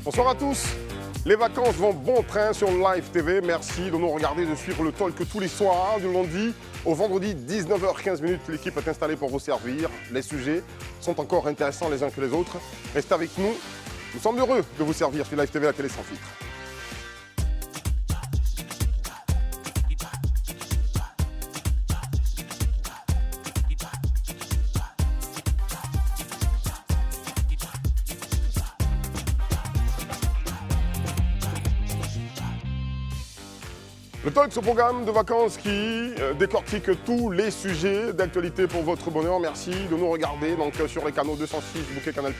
Bonsoir à tous. Les vacances vont bon train sur Live TV. Merci de nous regarder, de suivre le talk tous les soirs, du lundi au vendredi, 19h15. L'équipe est installée pour vous servir. Les sujets sont encore intéressants les uns que les autres. Restez avec nous. Nous sommes heureux de vous servir sur Live TV, la télé sans filtre. Le talk, ce programme de vacances qui décortique tous les sujets d'actualité pour votre bonheur. Merci de nous regarder donc, sur les canaux 206, Bouquet Canal+,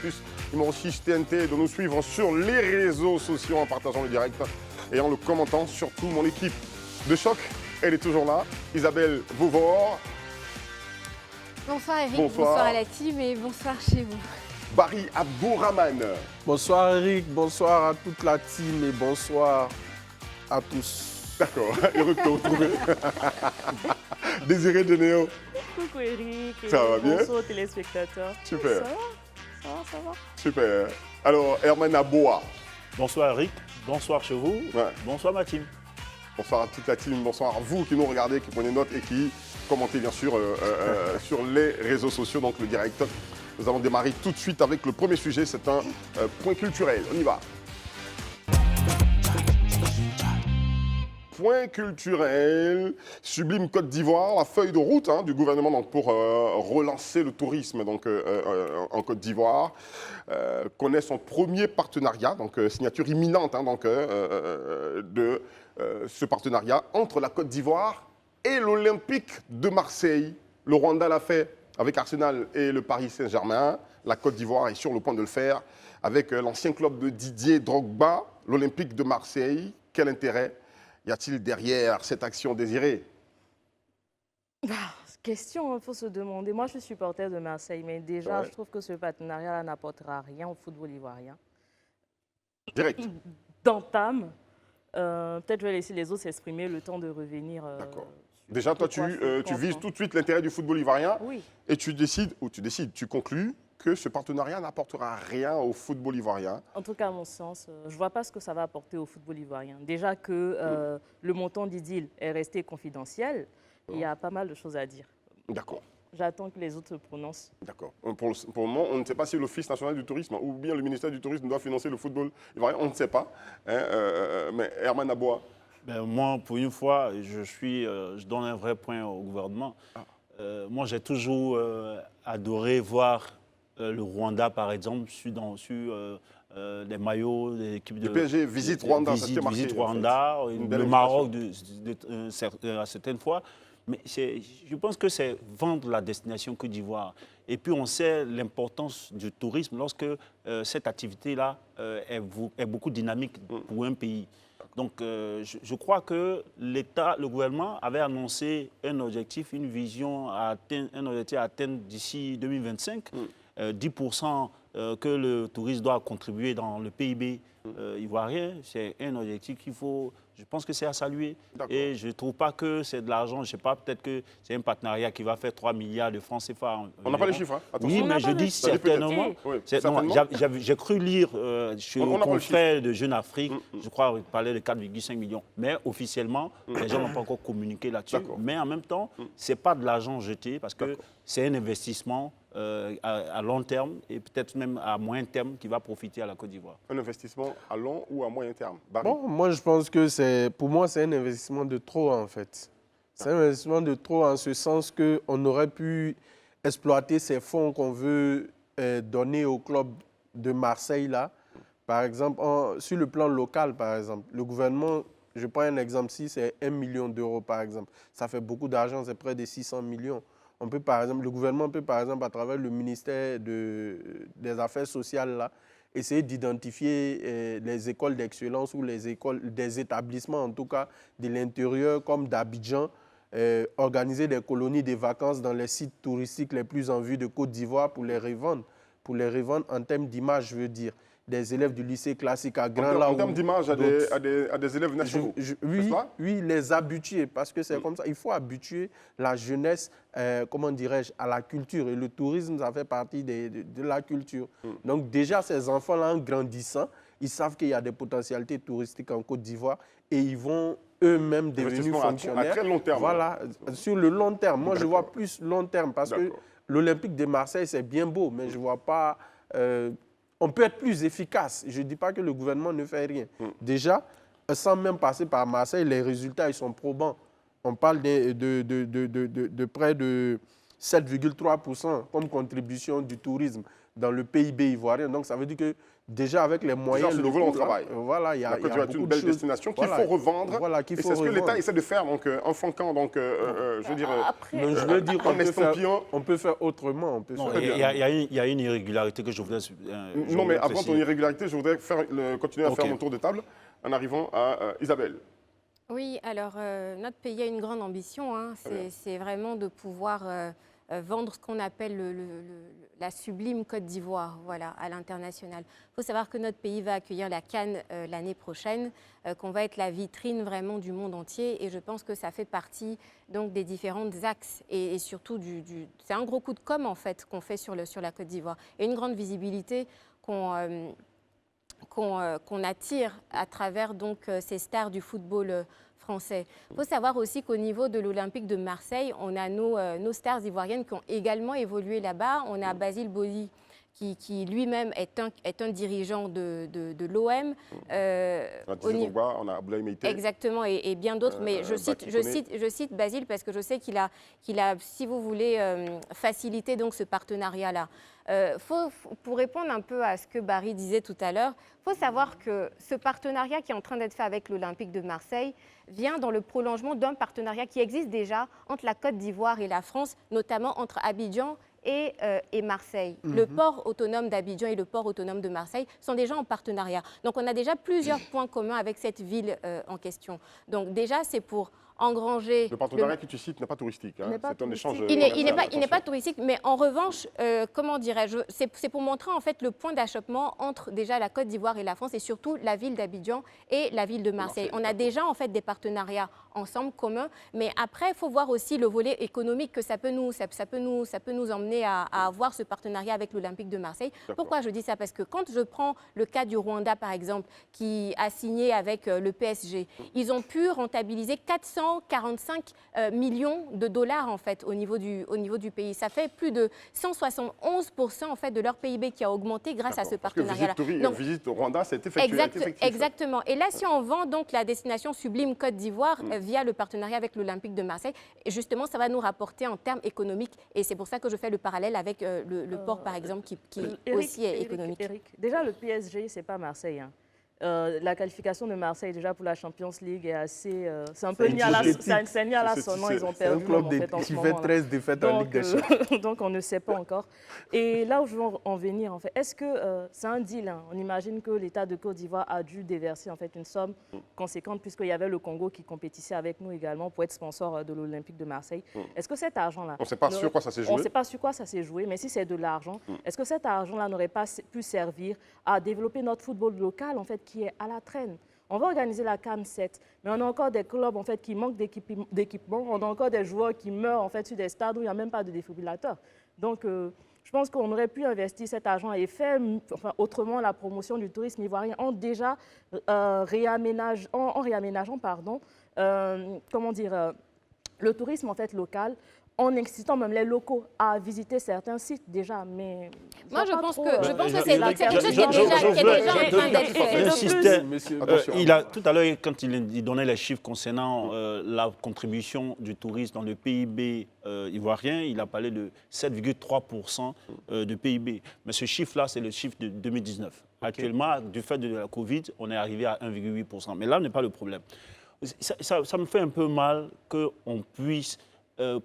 numéro 6 TNT, de nous suivre sur les réseaux sociaux en partageant le direct et en le commentant. Surtout mon équipe de choc, elle est toujours là. Isabelle Vauvor. Bonsoir Eric, bonsoir à la team et bonsoir chez vous. Barry Abdourahmane. Bonsoir Eric, bonsoir à toute la team et bonsoir à tous. D'accord, heureux de te retrouver. Désiré Denéo. Coucou Eric. Ça va bien? Bonsoir aux téléspectateurs. Super. Ça va. Super. Alors, Herman Aboa. Bonsoir Eric, bonsoir chez vous, Ouais. bonsoir ma team. Bonsoir à toute la team, bonsoir à vous qui nous regardez, qui prenez note et qui commentez bien sûr sur les réseaux sociaux, donc le direct. Nous allons démarrer tout de suite avec le premier sujet, c'est un point culturel. On y va. Point culturel, Sublime Côte d'Ivoire, la feuille de route du gouvernement donc, pour relancer le tourisme donc, en Côte d'Ivoire, connaît son premier partenariat, donc signature imminente de ce partenariat entre la Côte d'Ivoire et l'Olympique de Marseille. Le Rwanda l'a fait avec Arsenal et le Paris Saint-Germain. La Côte d'Ivoire est sur le point de le faire avec l'ancien club de Didier Drogba, l'Olympique de Marseille. Quel intérêt y a-t-il derrière cette action désirée? Question, il faut se demander. Moi, je suis supporter de Marseille, mais déjà, Ouais. je trouve que ce partenariat n'apportera rien au football ivoirien. Direct. D'entame, peut-être je vais laisser les autres s'exprimer le temps de revenir. D'accord. Déjà, toi, tu vises tout. tout de suite l'intérêt du football ivoirien Oui. et tu conclus que ce partenariat n'apportera rien au football ivoirien. En tout cas, à mon sens, je ne vois pas ce que ça va apporter au football ivoirien. Déjà que le montant du deal est resté confidentiel, il y a pas mal de choses à dire. D'accord. J'attends que les autres se prononcent. D'accord. Pour le moment, on ne sait pas si l'Office national du tourisme ou bien le ministère du tourisme doit financer le football ivoirien. On ne sait pas. Mais Herman Aboa. Ben, moi, pour une fois, je donne un vrai point au gouvernement. Moi, j'ai toujours adoré voir le Rwanda, par exemple, sur les maillots de l'équipe de... Le PSG visite Rwanda, ça s'était marqué, Visite en fait. Rwanda, Une belle le Maroc à certaines fois. Mais je pense que c'est vendre la destination Côte d'Ivoire. Et puis, on sait l'importance du tourisme lorsque cette activité-là est beaucoup dynamique pour un pays. Donc, je crois que le gouvernement avait annoncé un objectif, une vision à atteindre d'ici 2025. 10% que le tourisme doit contribuer dans le PIB ivoirien, c'est un objectif je pense que c'est à saluer. Et je ne trouve pas que c'est de l'argent, je ne sais pas, peut-être que c'est un partenariat qui va faire 3 milliards de francs CFA. On n'a pas les chiffres, hein. Attention. Oui, mais je dis certainement. Oui, Non, certainement. j'ai cru lire chez On le n'a pas le confrère de Jeune Afrique, je crois qu'il parlait de 4,5 millions. Mais officiellement, les gens n'ont pas encore communiqué là-dessus. D'accord. Mais en même temps, ce n'est pas de l'argent jeté parce que c'est un investissement à long terme et peut-être même à moyen terme qui va profiter à la Côte d'Ivoire. Un investissement à long ou à moyen terme? Barry. Bon, moi je pense que pour moi c'est un investissement de trop en fait. C'est un investissement de trop en ce sens qu'on aurait pu exploiter ces fonds qu'on veut donner au club de Marseille là. Par exemple, sur le plan local par exemple, le gouvernement, je prends un exemple ici, c'est 1 million d'euros par exemple. Ça fait beaucoup d'argent, c'est près de 600 millions. Le gouvernement peut, par exemple, à travers le ministère des Affaires sociales, là, essayer d'identifier les écoles d'excellence ou des établissements, en tout cas, de l'intérieur, comme d'Abidjan, organiser des colonies de vacances dans les sites touristiques les plus en vue de Côte d'Ivoire pour les revendre en termes d'image, je veux dire. Des élèves du lycée classique à Grand En termes d'image à des élèves nationaux. Oui, les habituer, parce que c'est comme ça. Il faut habituer la jeunesse, comment dirais-je, à la culture. Et le tourisme, ça fait partie de la culture. Donc déjà, ces enfants-là, en grandissant, ils savent qu'il y a des potentialités touristiques en Côte d'Ivoire et ils vont eux-mêmes devenir Investissement fonctionnaires. à très long terme. Voilà, sur le long terme. Moi, je vois plus long terme parce que D'accord. l'Olympique de Marseille, c'est bien beau, mais je ne vois pas... on peut être plus efficace. Je ne dis pas que le gouvernement ne fait rien. Déjà, sans même passer par Marseille, les résultats, ils sont probants. On parle de près de 7,3% comme contribution du tourisme dans le PIB ivoirien. Donc, ça veut dire que déjà, avec les moyens à ce locaux, niveau-là, on travaille. voilà, il y a La Côte d'Ivoire est beaucoup une de belle choses. destination qu'il Voilà, faut revendre. voilà, qu'il Et faut c'est ce que l'État revendre. essaie de faire en flanquant, donc, je veux dire, Après, Donc, je veux dire qu'on peut faire, estampillant. on peut faire autrement. On peut Non, faire- il y a une irrégularité que je voudrais. Non, mais avant ton irrégularité, je voudrais continuer à Ok. faire mon tour de table en arrivant à Isabelle. Oui, alors notre pays a une grande ambition. Hein. C'est vraiment de pouvoir vendre ce qu'on appelle la sublime Côte d'Ivoire, voilà, à l'international. Il faut savoir que notre pays va accueillir la CAN l'année prochaine, qu'on va être la vitrine vraiment du monde entier. Et je pense que ça fait partie donc des différents axes et surtout c'est un gros coup de com en fait qu'on fait sur la Côte d'Ivoire et une grande visibilité qu'on attire à travers donc ces stars du football français. Il faut savoir aussi qu'au niveau de l'Olympique de Marseille, on a nos stars ivoiriennes qui ont également évolué là-bas. On a Basile Boli qui lui-même est un dirigeant de l'OM. On a Didier Drogba, on a Abdoulaye Meïté. Exactement, et bien d'autres. Mais je cite Basile parce que je sais qu'il a, si vous voulez, facilité donc ce partenariat-là. Pour répondre un peu à ce que Barry disait tout à l'heure, il faut savoir que ce partenariat qui est en train d'être fait avec l'Olympique de Marseille vient dans le prolongement d'un partenariat qui existe déjà entre la Côte d'Ivoire et la France, notamment entre Abidjan et Marseille. Le port autonome d'Abidjan et le port autonome de Marseille sont déjà en partenariat. Donc on a déjà plusieurs points communs avec cette ville en question. Donc déjà, c'est pour engranger... Le partenariat que tu cites n'est pas touristique. Hein. N'est pas C'est un échange. touristique. Il n'est commercial, pas touristique, mais en revanche, comment dirais-je, c'est pour montrer en fait le point d'achoppement entre déjà la Côte d'Ivoire et la France et surtout la ville d'Abidjan et la ville de Marseille. On a déjà en fait des partenariats ensemble communs, mais après il faut voir aussi le volet économique que ça peut nous emmener à avoir ce partenariat avec l'Olympique de Marseille. Pourquoi je dis ça? Parce que quand je prends le cas du Rwanda par exemple, qui a signé avec le PSG, ils ont pu rentabiliser 445 millions de dollars en fait au niveau du pays. Ça fait plus de 171% en fait de leur PIB qui a augmenté grâce à ce partenariat-là. Parce que visite au Rwanda, c'est effectif. Exactement. Et là, si on vend donc la destination sublime Côte d'Ivoire via le partenariat avec l'Olympique de Marseille, et justement, ça va nous rapporter en termes économiques. Et c'est pour ça que je fais le parallèle avec le port, par exemple, qui aussi est économique. Eric, déjà, le PSG, ce n'est pas Marseille. Hein. La qualification de Marseille déjà pour la Champions League est assez... c'est un peu ni à la sonne, ils ont C'est un perdu club en fait, en qui ce fait moment-là. 13 défaites en Ligue des Champions. Donc on ne sait pas encore. Et là où je veux en venir, en fait, est-ce que c'est un deal hein? On imagine que l'État de Côte d'Ivoire a dû déverser en fait une somme conséquente puisqu'il y avait le Congo qui compétissait avec nous également pour être sponsor de l'Olympique de Marseille. Est-ce que cet argent-là... On ne sait pas sur quoi ça s'est joué. On ne sait pas sur quoi ça s'est joué, mais si c'est de l'argent, est-ce que cet argent-là n'aurait pas pu servir à développer notre football local en fait qui est à la traîne? On va organiser la CAN 7, mais on a encore des clubs en fait, qui manquent d'équipement. On a encore des joueurs qui meurent en fait, sur des stades où il n'y a même pas de défibrillateur. Donc, je pense qu'on aurait pu investir cet argent et faire autrement la promotion du tourisme ivoirien en déjà réaménageant le tourisme en fait, local, en incitant même les locaux à visiter certains sites déjà. Mais moi, je pense que c'est je- quelque chose qui est déjà en train d'être fait. J'insistais. Monsieur, Tout à l'heure, quand il donnait les chiffres concernant la contribution du tourisme dans le PIB ivoirien, il a parlé de 7,3% de PIB. Mais ce chiffre-là, c'est le chiffre de 2019. Actuellement, du fait de la Covid, on est arrivé à 1,8%. Mais là n'est pas le problème. Ça me fait un peu mal qu'on puisse,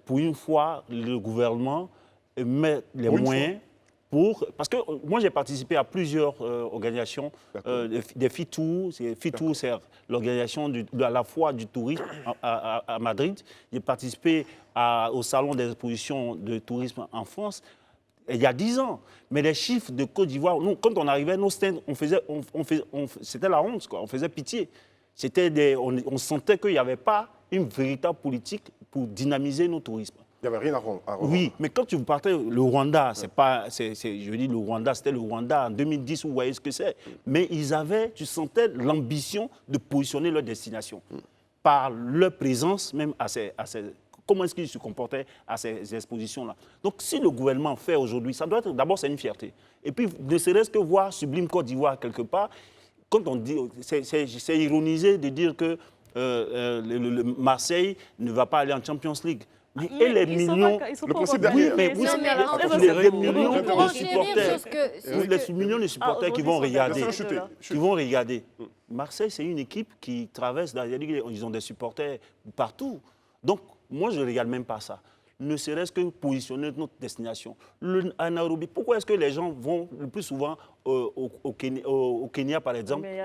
pour une fois, le gouvernement met les moyens pour... Parce que moi, j'ai participé à plusieurs organisations, des FITOU. FITOU, c'est l'organisation à la fois du tourisme à Madrid. J'ai participé au Salon des expositions de tourisme en France il y a 10 ans. Mais les chiffres de Côte d'Ivoire, nous, quand on arrivait, nos stands, c'était la honte, quoi. On faisait pitié. On sentait qu'il n'y avait pas une véritable politique pour dynamiser nos tourismes. Il Il n'y avait rien à revendre. Oui, mais quand tu partais, le Rwanda, je dis le Rwanda, c'était le Rwanda en 2010, vous voyez ce que c'est. Mais tu sentais l'ambition de positionner leur destination par leur présence même comment est-ce qu'ils se comportaient à ces expositions-là. Donc, si le gouvernement fait aujourd'hui, ça doit être, d'abord, c'est une fierté. Et puis, ne serait-ce que voir Sublime Côte d'Ivoire quelque part, quand on dit, c'est ironisé de dire que le Marseille ne va pas aller en Champions League. Mais et les millions... Le principe Oui, derrière. mais vous savez, les millions de supporters, les millions de supporters qui vont regarder. Marseille, c'est une équipe qui traverse, ils ont des supporters partout. Donc, moi, je ne regarde même pas ça. Ne serait-ce que positionner notre destination. À Nairobi, pourquoi est-ce que les gens vont le plus souvent au Kenya, par exemple? Mais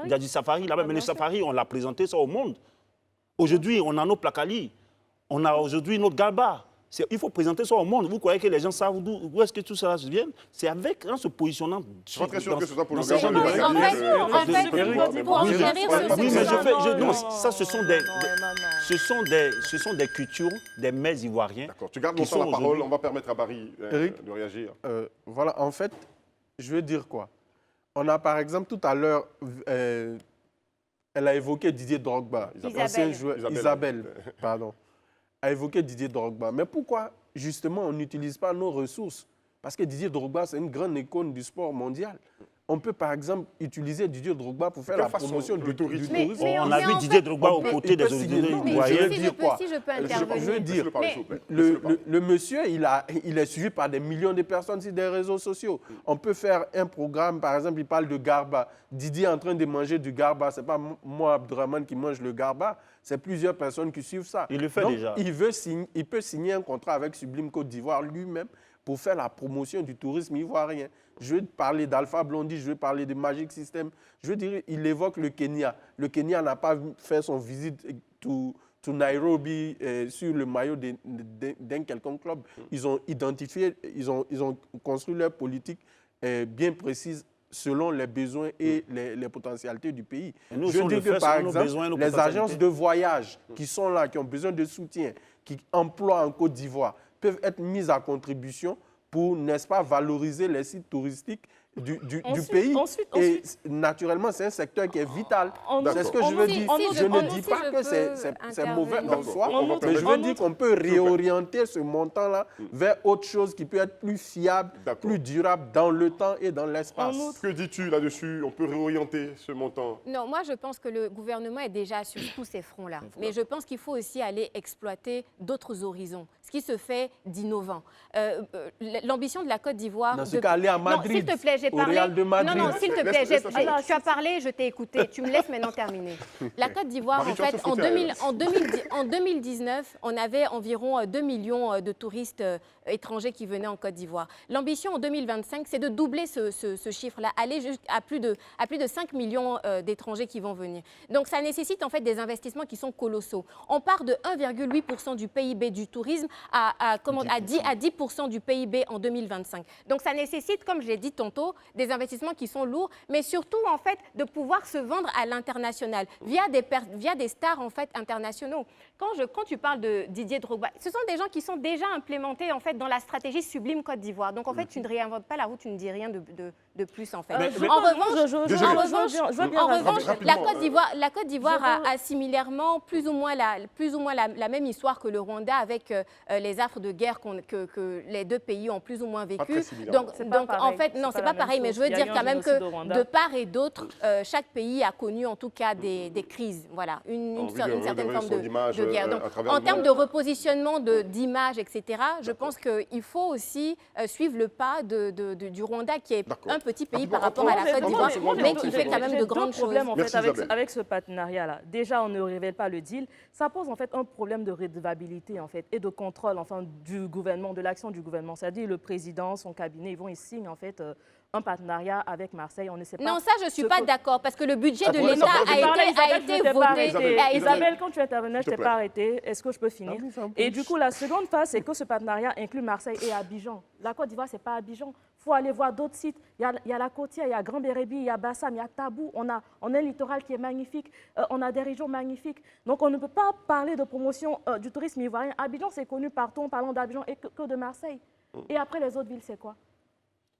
il y a du safari là-bas, mais le safari, on l'a présenté ça au monde. Aujourd'hui, on a nos Placali, on a aujourd'hui notre Garba. Il faut présenter ça au monde. Vous croyez que les gens savent d'où est-ce que tout ça vient? C'est en se positionnant. Je suis pas très sûr que ce soit pour le ces gouvernement. En fait, pour enchérir sur Oui, mais ça, ce Non. sont des cultures, des mets ivoiriens. D'accord, tu gardes qui longtemps la sont parole, aujourd'hui- on va permettre à Barry Eric, de réagir. Voilà, en fait, je veux dire quoi? On a par exemple tout à l'heure, elle a évoqué Didier Drogba, Isabelle. ancien joueur, Isabelle. Isabelle, pardon, a évoqué Didier Drogba. Mais pourquoi justement on n'utilise pas nos ressources? Parce que Didier Drogba, c'est une grande icône du sport mondial. On peut par exemple utiliser Didier Drogba pour faire De la quelle façon? promotion Le du tourisme. tourisme. Mais On mais a vu en Didier fait, Drogba aux côtés il des peut signer. autorités Non, Mais ivoiriennes. je veux dire quoi? si je peux Je veux intervenir. dire, Laissez-le parler, s'il vous plaît. Laissez-le parler. le monsieur, il est suivi par des millions de personnes sur des réseaux sociaux. On peut faire un programme, par exemple, il parle de Garba. Didier est en train de manger du Garba. Ce n'est pas moi, Abdourahmane, qui mange le Garba. C'est plusieurs personnes qui suivent ça. Il le fait Donc, déjà. Il peut signer un contrat avec Sublime Côte d'Ivoire lui-même pour faire la promotion du tourisme ivoirien. Je veux parler d'Alpha Blondy, je veux parler de Magic System. Je veux dire, il évoque le Kenya. Le Kenya n'a pas fait son visite to Nairobi sur le maillot d'un quelconque club. Ils ont identifié, ils ont construit leur politique bien précise selon les besoins et les potentialités du pays. Et nous, Je on veux le dire que, fait par selon nos exemple, besoins et nos les potentialités. agences de voyage qui sont là, qui ont besoin de soutien, qui emploient en Côte d'Ivoire, peuvent être mises à contribution pour, n'est-ce pas, valoriser les sites touristiques du pays. Et naturellement, c'est un secteur qui est vital. C'est ce que je veux dire. Je ne dis pas que c'est mauvais en soi, mais je veux dire qu'on peut réorienter ce montant-là vers autre chose qui peut être plus fiable, plus durable dans le temps et dans l'espace. Que dis-tu là-dessus? On peut réorienter ce montant? Non, moi je pense que le gouvernement est déjà sur tous ces fronts-là. Mais je pense qu'il faut aussi aller exploiter d'autres horizons, ce qui se fait d'innovant. L'ambition de la Côte d'Ivoire... Dans ce cas, aller à Madrid, non, s'il te plaît, j'ai au parlé... Real de Madrid. Non, s'il te plaît, Laisse- tu as parlé, je t'ai écouté. Tu me laisses maintenant terminer. La Côte d'Ivoire, Marie, en tu vas fait, se foutre, en 2019, on avait environ 2 millions de touristes étrangers qui venaient en Côte d'Ivoire. L'ambition en 2025, c'est de doubler ce chiffre-là, aller jusqu'à plus de 5 millions d'étrangers qui vont venir. Donc, ça nécessite en fait des investissements qui sont colossaux. On part de 1,8% du PIB du tourisme à 10% du PIB en 2025. Donc, ça nécessite, comme je l'ai dit tantôt, des investissements qui sont lourds, mais surtout, en fait, de pouvoir se vendre à l'international via des stars, en fait, internationaux. Quand tu parles de Didier Drogba, ce sont des gens qui sont déjà implémentés, en fait, dans la stratégie Sublime Côte d'Ivoire. Donc, en fait, tu ne réinventes pas la roue, tu ne dis rien de plus, en fait. En revanche, la Côte d'Ivoire a similairement plus ou moins la même histoire que le Rwanda avec les affres de guerre que les deux pays ont plus ou moins Pas vécu. très similaire. Donc, pas pareil. en fait, non, C'est c'est pas pas la pareil, même mais je veux chose. Il y a dire eu un quand même génocide au que Rwanda. de part et d'autre, chaque pays a connu en tout cas des crises. Voilà, une certaine forme son image, de guerre. Donc, à travers en le termes monde. de repositionnement d'image, etc., je pense qu'il faut aussi suivre le pas du Rwanda, qui est D'accord. un petit pays Rapidement, par rapport à la Côte d'Ivoire, moi, mais qui fait quand même de grandes J'ai deux problèmes choses. en Merci, fait Isabelle. avec ce partenariat-là. Déjà, on ne révèle pas le deal. Ça pose en fait un problème de redevabilité en fait et de contrôle enfin du gouvernement, de l'action du gouvernement. C'est-à-dire le président, son cabinet, ils signent en fait un partenariat avec Marseille. On ne sait pas. Non, ça, je ne suis pas d'accord, parce que le budget de Après, l'État ça, a été voté. Isabelle, quand tu intervenais, je S'il ne te t'ai plaît. pas arrêté. Est-ce que je peux finir? Et du coup, la seconde phase, c'est que ce partenariat inclut Marseille et Abidjan. La Côte d'Ivoire, ce n'est pas Abidjan. faut aller voir d'autres sites. Il y a la Côtière, il y a Grand Bérébi, il y a Bassam, il y a Tabou. On a un littoral qui est magnifique. On a des régions magnifiques. Donc, on ne peut pas parler de promotion du tourisme ivoirien. Abidjan, c'est connu partout en parlant d'Abidjan et que de Marseille. Et après, les autres villes, c'est quoi?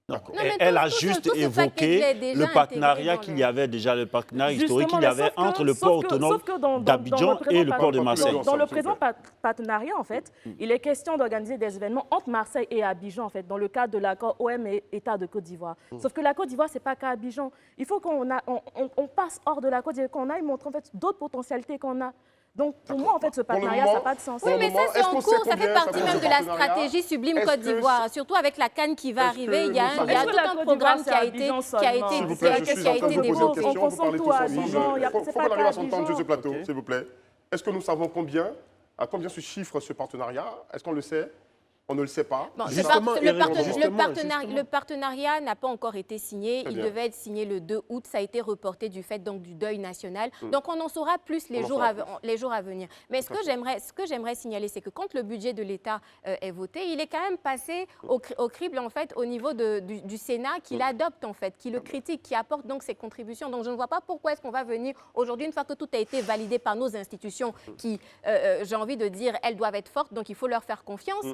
Non, Non, mais elle a tout ce juste package évoqué est déjà le partenariat intégré dans qu'il y avait déjà, le partenariat historique Justement, qu'il y mais avait sauf que- entre le sauf port que- autonome sauf que dans d'Abidjan le présent et le port de Marseille. Dans le S'il vous présent plaît. partenariat, en fait, il est question d'organiser des événements entre Marseille et Abidjan, en fait, dans le cadre de l'accord OM et État de Côte d'Ivoire. Sauf que la Côte d'Ivoire, c'est pas qu'à Abidjan. Il faut on passe hors de la Côte d'Ivoire, qu'on aille montrer en fait d'autres potentialités qu'on a. Donc, pour moi, en fait, ce Pour le partenariat, ça moment- n'a pas de sens. pour Oui, le mais moment, ça, c'est est-ce en qu'on cours. sait Ça fait combien partie ça même coûte de ce la partenariat? stratégie Sublime Est-ce Côte que d'Ivoire. Surtout avec la CAN qui va Est-ce arriver, que il y a nous savons- tout Est-ce que la un Côte programme d'Ivoire, qui a c'est été, Abidjan qui a seulement? été, S'il vous qui plaît, a je été, suis qui a en train été de poser une développé. question, On vous parlez tous concentre à ensemble. Abidjan, Il faut c'est qu'on pas arrive qu'à à s'entendre sur ce Abidjan. plateau, s'il vous plaît. Est-ce que nous savons à combien se chiffre ce partenariat? Est-ce qu'on le sait? On ne le sait pas. Bon, Justement, le partenariat n'a pas encore été signé. Très Il bien. devait être signé le 2 août. Ça a été reporté du fait donc, du deuil national. Donc, on en saura plus les On en jours, saura les jours à venir. Mais ce que j'aimerais signaler, c'est que quand le budget de l'État est voté, il est quand même passé au crible en fait, au niveau du Sénat qui l'adopte, en fait, qui le critique, qui apporte donc ses contributions. Donc, je ne vois pas pourquoi est-ce qu'on va venir aujourd'hui, une fois que tout a été validé par nos institutions qui, j'ai envie de dire, elles doivent être fortes. Donc, il faut leur faire confiance.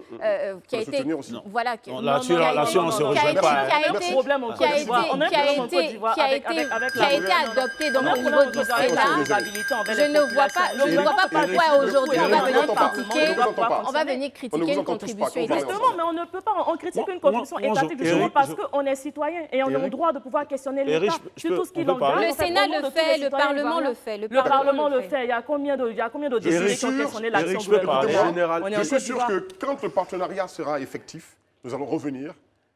Qui a Faut le été, soutenir aussi. voilà, Non, là-dessus, on se rejoint pas. qui a On a un été, problème en qui a Côte d'Ivoire. On a un été, qui a problème en été, Côte d'Ivoire qui a avec été, avec qui la a été adopté donc On a un au niveau problème du en Sénat. responsabilité envers Je les ne vois pas, populations. je ne vois pas pourquoi aujourd'hui on va Eric, venir on t'entend pas. critiquer, On ne vous entend pas. on va venir On ne critiquer vous une entend tous pas. contribution Quand vous parlez étatique. Justement, mais on ne peut pas, on critique une contribution moi, étatique je- justement Eric, parce je- qu'on est citoyen et on a le Eric, droit de pouvoir questionner Eric, l'État je sur peux- tout ce qui on peut l'engage. parler. Le Sénat le fait, le Parlement le fait. Le Parlement le fait. Il y a combien de députés qui ont questionné l'action Eric, je peux parler. gouvernementale? On est en Je suis Côte sûr d'Ivoire. que quand le partenariat sera effectif, nous allons revenir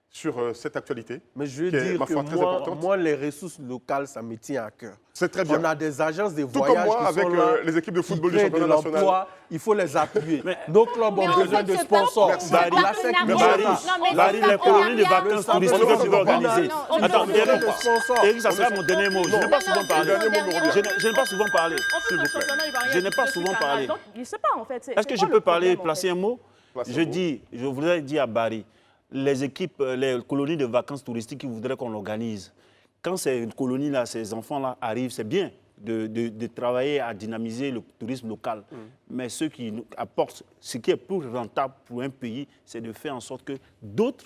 sur cette actualité. Mais je veux qui est, dire ma que foi, très moi, importante. moi, les ressources locales, ça me tient à cœur. C'est très bien. On a des agences de Tout comme voyage moi, qui avec sont là, les équipes de qui football du créent de championnat national. l'emploi, il faut les appuyer. Nos clubs Mais ont en besoin fait, de ce sponsors. Merci. partenariat- La SEC nous Non, aide. mais Barry, ce les colonies de partenariat- vacances on touristiques ne que tu s'entend veux pas. organiser. Non, On a Attends, besoin Eric, de sponsors. Eric, ça sera mon dernier mot. Je n'ai pas souvent parlé. Le dernier mot, Laurent. Je n'ai pas souvent parlé. En fait, le championnat ivoirien Je n'ai pas est souvent canal. parlé. Donc, je ne sais pas en fait. Est-ce que je peux parler, placer un mot? Placez un mot. Je voudrais dire à Barry, les équipes, les colonies de vacances touristiques qui voudraient qu'on l'organise, quand ces colonies-là, ces enfants-là arrivent, c'est bien de travailler à dynamiser le tourisme local. Mais ce qui nous apporte, ce qui est plus rentable pour un pays, c'est de faire en sorte que d'autres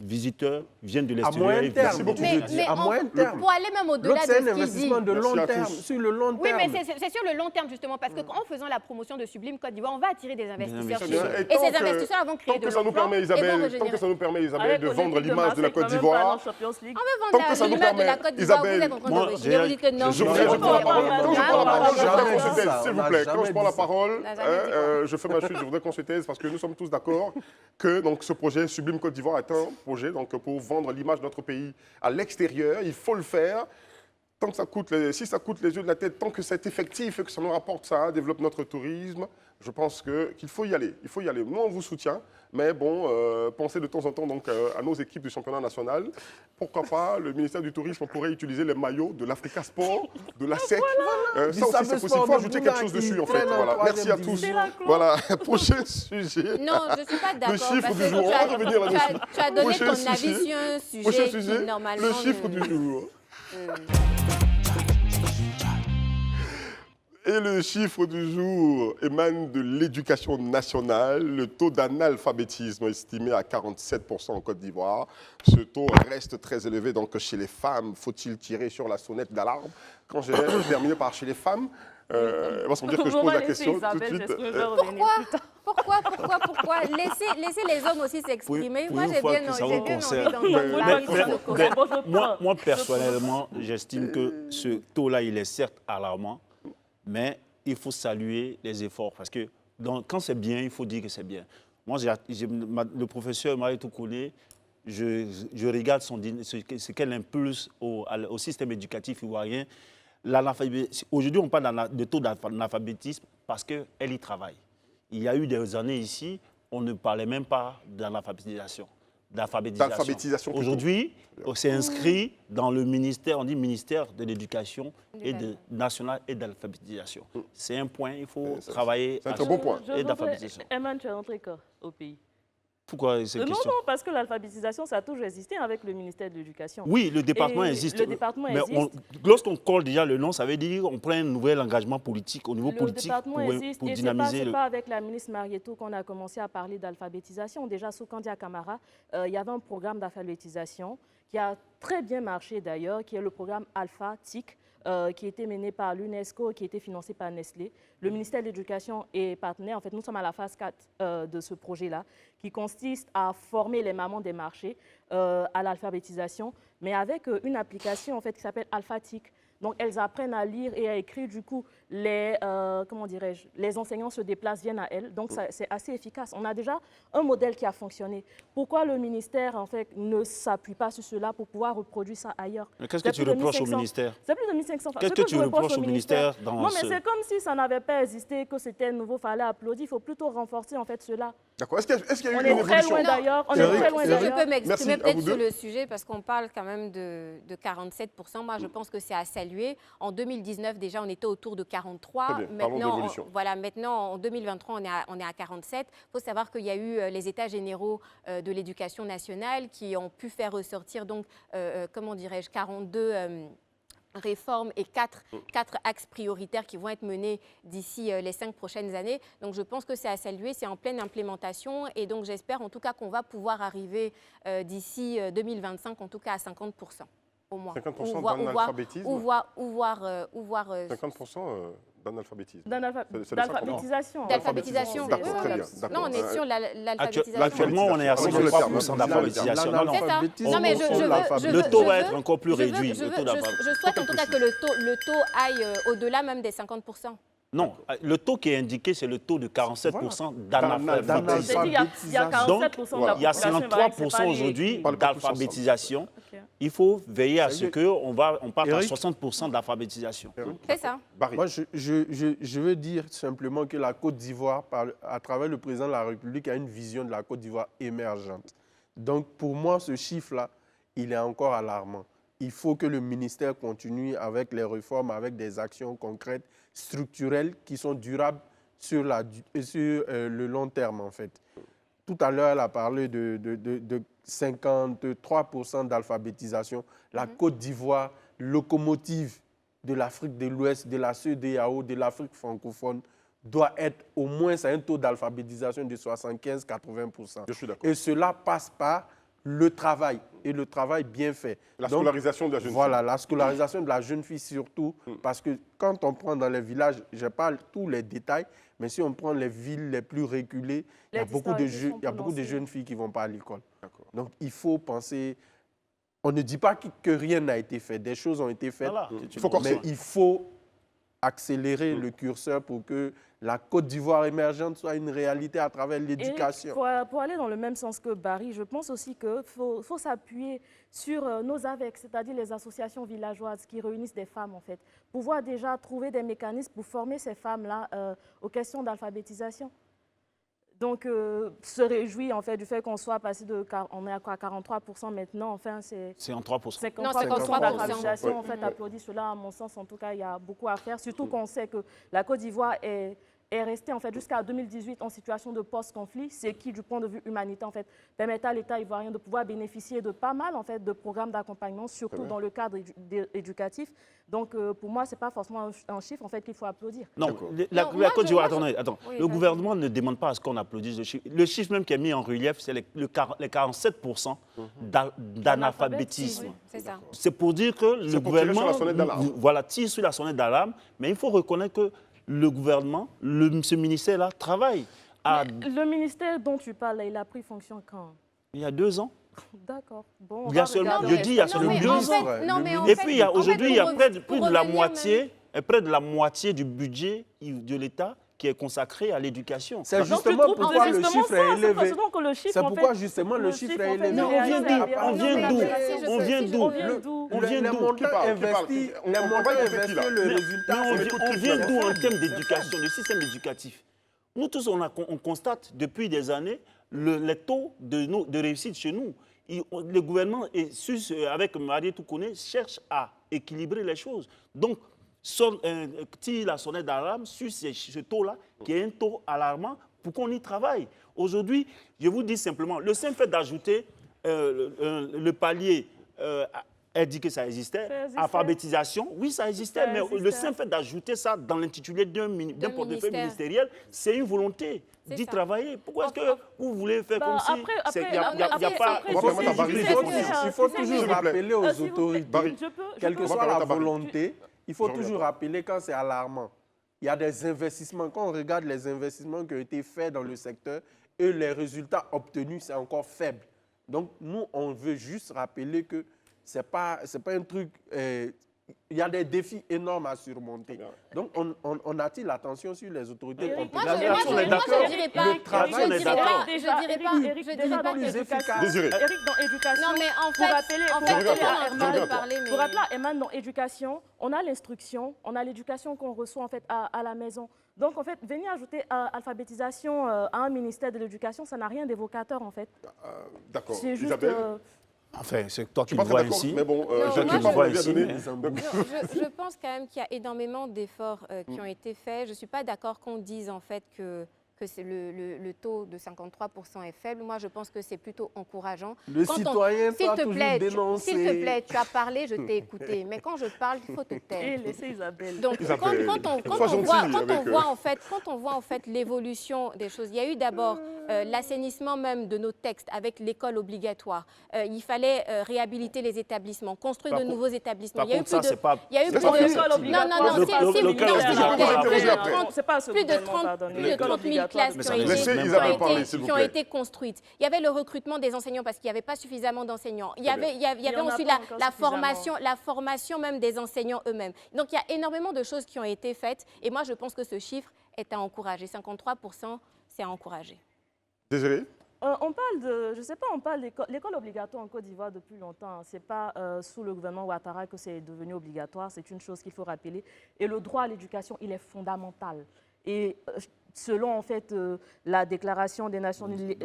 visiteurs viennent de À l'extérieur. moyen et terme, viennent beaucoup. je veux dire, à moyen terme. pour aller même au-delà de L'autre, ce c'est un qu'il dit. investissement de Merci long à terme, tous. sur le long Oui, terme. mais c'est sur le long terme, justement, parce qu'en faisant la promotion de Sublime Côte d'Ivoire, on va attirer des investisseurs chez nous. Et Et tant ces que- investisseurs vont créer Tant de que ça nous l'emploi permet, et vont Isabelle, tant régénérer. que ça nous permet, Isabelle, Avec de l'équipe vendre l'image de la Marseille, Côte quand même, d'Ivoire. pas en Champions League. On veut Tant vendre que ça nous l'image de la permet, Côte d'Ivoire. Vous Isabelle, êtes en train moi, de rejeter. Vous dites que non. Quand je non, prends la non, parole, non, je non, voudrais qu'on jamais se dit taise, ça. s'il On vous n'a plaît. Quand jamais je prends la dit ça. parole, On n'a jamais dit quoi. je fais ma chute, je voudrais qu'on se taise parce que nous sommes tous d'accord que donc, ce projet Sublime Côte d'Ivoire est un projet donc, pour vendre l'image de notre pays à l'extérieur. Il faut le faire. Tant que ça coûte si ça coûte les yeux de la tête, tant que c'est effectif et que ça nous rapporte ça, développe notre tourisme, je pense qu'il faut y aller. Il faut y aller. Nous, on vous soutient, mais bon, pensez de temps en temps donc, à nos équipes du championnat national. Pourquoi pas, le ministère du Tourisme pourrait utiliser les maillots de l'Africa Sport, de la SEC. Ça aussi, c'est possible. Il faut ajouter quelque chose dessus, en fait. Voilà. Merci à tous. Voilà. Prochain sujet. Non, je ne suis pas d'accord. Le chiffre parce du que jour. tu On as- va revenir là-dessus. Tu as donné Prochain ton sujet. avis sur un Prochain sujet qui, sujet, normalement... le chiffre du jour. Et le chiffre du jour émane de l'éducation nationale. Le taux d'analphabétisme est estimé à 47% en Côte d'Ivoire. Ce taux reste très élevé donc chez les femmes. Faut-il tirer sur la sonnette d'alarme? Quand j'ai terminé par chez les femmes, on va se dire que je pose la question tout de suite. Pourquoi Laissez les hommes aussi s'exprimer. Pour Moi, une j'ai fois bien que ça envie vous concerne. d'entendre Moi, personnellement, j'estime que ce taux-là, il est certes alarmant, mais il faut saluer les efforts. Parce que quand c'est bien, il faut dire que c'est bien. Moi, le professeur Marie Toukoulé, je regarde ce qu'elle impulse au système éducatif ivoirien. Aujourd'hui, on parle de taux d'analphabétisme parce qu'elle y travaille. Il y a eu des années ici, on ne parlait même pas d'analphabétisation. D'alphabétisation plutôt. Aujourd'hui, c'est inscrit dans le ministère, on dit ministère de l'Éducation nationale et d'alphabétisation. C'est un point, il faut travailler c'est un très bon point. et d'alphabétisation. Eman, tu es rentré quand au pays? Pourquoi cette Non, question? non, parce que l'alphabétisation, ça a toujours existé avec le ministère de l'Éducation. Oui, le département Et existe. le département mais existe. lorsqu'on colle déjà le nom, ça veut dire qu'on prend un nouvel engagement politique au niveau Le politique département existe pour et dynamiser c'est pas avec la ministre Marietou qu'on a commencé à parler d'alphabétisation. Déjà, sous Kandia Camara, il y avait un programme d'alphabétisation qui a très bien marché d'ailleurs, qui est le programme Alpha TIC, qui a été mené par l'UNESCO, qui a été financé par Nestlé. Le ministère de l'Éducation est partenaire. En fait, nous sommes à la phase 4 de ce projet-là, qui consiste à former les mamans des marchés à l'alphabétisation, mais avec une application en fait, qui s'appelle AlphaTIC. Donc, elles apprennent à lire et à écrire. Du coup, comment dirais-je, les enseignants se déplacent, viennent à elles. Donc, c'est assez efficace. On a déjà un modèle qui a fonctionné. Pourquoi le ministère, en fait, ne s'appuie pas sur cela pour pouvoir reproduire ça ailleurs? Mais qu'est-ce que tu reproches au ministère? C'est plus de 1500. Qu'est-ce que tu reproches au ministère dans Non, mais c'est comme si ça n'avait pas existé, que c'était nouveau, il fallait applaudir. Il faut plutôt renforcer, en fait, cela. D'accord. Est-ce qu'il y a On eu est une très évolution loin d'ailleurs. On est Eric, très loin Si je d'ailleurs. peux Merci m'exprimer à vous peut-être sur deux. le sujet, parce qu'on parle quand même de 47%. Moi, je pense que c'est à saluer. En 2019, déjà, on était autour de 43. Très bien. Parlons Maintenant, d'évolution. voilà, maintenant, en 2023, on est à 47. Il faut savoir qu'il y a eu les États généraux de l'éducation nationale qui ont pu faire ressortir, donc, comment dirais-je, 42... réformes et quatre axes prioritaires qui vont être menés d'ici les 5 prochaines années. Donc, je pense que c'est à saluer, c'est en pleine implémentation et donc j'espère en tout cas qu'on va pouvoir arriver d'ici 2025 en tout cas à 50% au moins. 50% voire- d'analphabétisme. Ou voir 50% d'analphabétisme. D'alphabétisation. d'alphabétisation. D'accord, Oui, très oui. bien. Non, d'accord. on est sur l'alphabétisation. Actuellement, on est à Pardon, le terme. 53% d'alphabétisation. Non, non. C'est ça. L'alphabétisme, Non, mais je on veux- l'alphabétisme. Le taux je va veux- être encore plus je veux- réduit. je le veux- taux d'alphabétisation. je souhaite en tout cas que le taux aille au-delà même des 50%. Non, le taux qui est indiqué, c'est le taux de 47% d'analphabétisme. C'est-à-dire qu'il y a 47% de la Il y a population, 53% aujourd'hui Pas le 4%. d'alphabétisation. Ok. Il faut veiller à ce Eric. qu'on parte à Eric. 60% d'alphabétisation. C'est ça. Barry. Moi, je veux dire simplement que la Côte d'Ivoire, à travers le président de la République, a une vision de la Côte d'Ivoire émergente. Donc, pour moi, ce chiffre-là, il est encore alarmant. Il faut que le ministère continue avec les réformes, avec des actions concrètes, structurelles, qui sont durables sur le long terme, en fait. Tout à l'heure, elle a parlé de 53% d'alphabétisation. La Côte d'Ivoire, locomotive de l'Afrique de l'Ouest, de la CEDEAO, de l'Afrique francophone, doit être au moins à un taux d'alphabétisation de 75-80%. Je suis d'accord. Et cela passe par le travail, et le travail bien fait. La Donc, scolarisation de la jeune voilà, fille. la scolarisation de la jeune fille surtout, parce que quand on prend dans les villages, je parle tous les détails, mais si on prend les villes les plus reculées, il y a Les beaucoup de disparités sont jeunes prononcées. filles qui ne vont pas à l'école. D'accord. Donc il faut penser, on ne dit pas que rien n'a été fait, des choses ont été faites, Voilà. Il faut corser. mais il faut accélérer le curseur pour que la Côte d'Ivoire émergente soit une réalité à travers Et l'éducation. pour aller dans le même sens que Barry, je pense aussi qu'il faut s'appuyer sur nos AVEC, c'est-à-dire les associations villageoises qui réunissent des femmes, en fait. Pouvoir déjà trouver des mécanismes pour former ces femmes-là aux questions d'alphabétisation. Donc, se réjouir, en fait, du fait qu'on soit passé on est à quoi, 43% maintenant, enfin, c'est... C'est en 3%. 53% d'alphabétisation, Ouais. en fait, applaudit cela. À mon sens, en tout cas, il y a beaucoup à faire. Surtout qu'on sait que la Côte d'Ivoire est restée, en fait, jusqu'à 2018 en situation de post-conflit, ce qui, du point de vue humanitaire, en fait, permettait à l'État ivoirien de pouvoir bénéficier de pas mal, en fait, de programmes d'accompagnement, surtout dans le cadre éducatif. Donc, pour moi, ce n'est pas forcément un chiffre, en fait, qu'il faut applaudir. Non, D'accord. la Non, moi, Côte d'Ivoire, moi, attends. Oui, Le vas-y. gouvernement ne demande pas à ce qu'on applaudisse le chiffre. Le chiffre même qui est mis en relief, c'est les 47% d'analphabétisme. Oui, c'est ça. C'est pour dire que le C'est pour tirer gouvernement sur la sonnette d'alarme. voilà, tire sur la sonnette d'alarme, mais il faut reconnaître que le gouvernement, ce ministère-là, travaille. Mais le ministère dont tu parles, là, il a pris fonction quand? Il y a 2 ans. D'accord. Bon, on Il y a va seulement, regarder. je dis, il y a Non, seulement mais 2 en ans. fait, non, mais en Et fait- puis, aujourd'hui, il y a pour plus de la revenir moitié, près de la moitié du budget de l'État qui est consacré à l'éducation. C'est Donc, tu justement trouves que pourquoi c'est le justement chiffre ça, est c'est élevé. forcément que le chiffre, C'est en pourquoi fait, justement le chiffre est en fait, élevé. Mais on vient d'où? On vient d'où? On vient d'où? On vient d'où? On vient Les d'où? montants Qui parle investis, On va écouter qui, là? le Mais résultat, on c'est vient, tout on qui vient fait. d'où en termes d'éducation, du système éducatif? Nous tous, on constate depuis des années les taux de réussite chez nous. Le gouvernement, avec Marie Toukoune, cherche à équilibrer les choses. Donc, tire la sonnette d'alarme sur ce taux-là, qui est un taux alarmant pour qu'on y travaille. Aujourd'hui, je vous dis simplement, le simple fait d'ajouter le palier elle dit que ça existait. Alphabétisation, oui, ça existait, mais le simple fait d'ajouter ça dans l'intitulé d'un portefeuille ministériel, c'est une volonté d'y travailler. Pourquoi est-ce que vous voulez faire comme si il n'y a pas... Il faut toujours rappeler aux autorités, quelle que soit la volonté, il faut toujours rappeler quand c'est alarmant. Il y a des investissements. Quand on regarde les investissements qui ont été faits dans le secteur et les résultats obtenus, c'est encore faible. Donc, nous, on veut juste rappeler que ce n'est pas un truc... il y a des défis énormes à surmonter. Donc, on attire l'attention sur les autorités compétentes. Moi, je ne dirais pas. Je dirais pas plus efficace. Désiré. Eric, dans éducation, non, mais en fait, pour rappeler à Eman, dans éducation, on a l'instruction, on a l'éducation qu'on reçoit en fait à la maison. Donc, en fait, venir ajouter alphabétisation à un ministère de l'éducation, ça n'a rien d'évocateur, en fait. D'accord. C'est juste... Isabelle, Enfin, c'est toi qui je le suis pas vois très d'accord, ici. mais bon, Non, je moi, ne vais pas je- donner. Je pense quand même qu'il y a énormément d'efforts qui ont été faits. Je ne suis pas d'accord qu'on dise en fait que c'est le taux de 53% est faible. Moi, je pense que c'est plutôt encourageant. Le citoyen doit toujours dénoncer. S'il te plaît, tu as parlé, je t'ai écouté. Mais quand je parle, il faut te Et taire. laissez Isabelle. Donc, Isabelle, quand sois on gentille voit en fait l'évolution des choses, il y a eu d'abord l'assainissement même de nos textes avec l'école obligatoire. Il fallait réhabiliter les établissements, construire de nouveaux établissements. Par contre, ça, c'est pas... Il y a eu plus pas fait. de... Non, non, non, plus de 30 000 classes Laissez Isabelle parler, s'il vous qui ont plaît. été construites. Il y avait le recrutement des enseignants parce qu'il n'y avait pas suffisamment d'enseignants. Il y avait ensuite la formation même des enseignants eux-mêmes. Donc il y a énormément de choses qui ont été faites et moi je pense que ce chiffre est à encourager. 53%, c'est à encourager. Désiré? On parle de, je sais pas, on parle l'école obligatoire en Côte d'Ivoire depuis longtemps. C'est pas sous le gouvernement Ouattara que c'est devenu obligatoire. C'est une chose qu'il faut rappeler. Et le droit à l'éducation, il est fondamental. Et selon en fait la Déclaration des Nations Unies,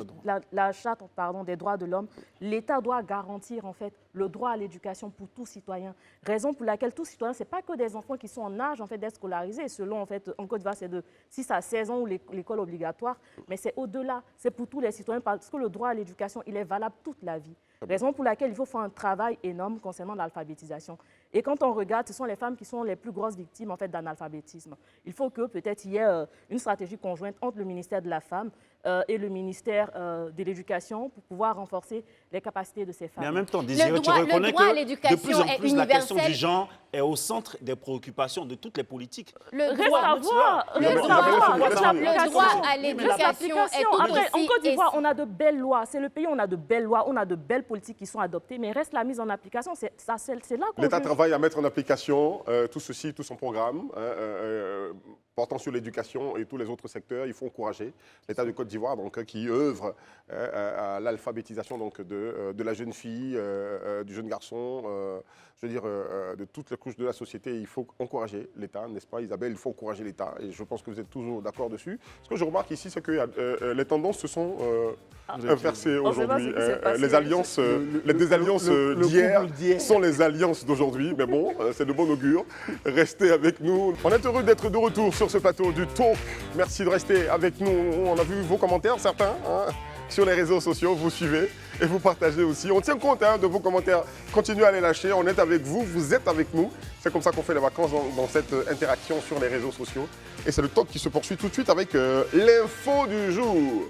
la Charte des droits de l'homme, l'État doit garantir en fait le droit à l'éducation pour tout citoyen. Raison pour laquelle tout citoyen, c'est pas que des enfants qui sont en âge en fait d'être scolarisés. Selon en fait en Côte d'Ivoire, c'est de 6 à 16 ans ou l'école obligatoire, mais c'est au-delà. C'est pour tous les citoyens parce que le droit à l'éducation, il est valable toute la vie. Raison pour laquelle il faut faire un travail énorme concernant l'alphabétisation. Et quand on regarde, ce sont les femmes qui sont les plus grosses victimes en fait, d'analphabétisme. Il faut que peut-être il y ait une stratégie conjointe entre le ministère de la Femme et le ministère de l'Éducation pour pouvoir renforcer les capacités de ces femmes. Mais en même temps, Désiré, tu reconnais que de plus en plus la question du genre est au centre des préoccupations de toutes les politiques. Reste à voir. Le droit à l'éducation est tout Après, aussi... en Côte d'Ivoire, on a de belles lois. C'est le pays où on a de belles lois, on a de belles politiques qui sont adoptées, mais reste la mise en application. C'est là qu'on L'État veut. travaille à mettre en application tout ceci, tout son programme portant sur l'éducation et tous les autres secteurs. Il faut encourager l'État de Côte d'Ivoire qui œuvre à l'alphabétisation de la jeune fille, du jeune garçon, je veux dire, de toutes les couches de la société. Il faut encourager l'État, n'est-ce pas Isabelle? Il faut encourager l'État et je pense que vous êtes toujours d'accord dessus. Ce que je remarque ici, c'est que les tendances se sont inversées aujourd'hui. Les alliances, les désalliances d'hier sont les alliances d'aujourd'hui, mais bon, c'est de bon augure. Restez avec nous. On est heureux d'être de retour sur ce plateau du Talk. Merci de rester avec nous. On a vu vos commentaires, certains, sur les réseaux sociaux. Vous suivez et vous partagez aussi. On tient compte de vos commentaires. Continuez à les lâcher. On est avec vous, vous êtes avec nous. C'est comme ça qu'on fait les vacances dans cette interaction sur les réseaux sociaux. Et c'est le Talk qui se poursuit tout de suite avec l'info du jour.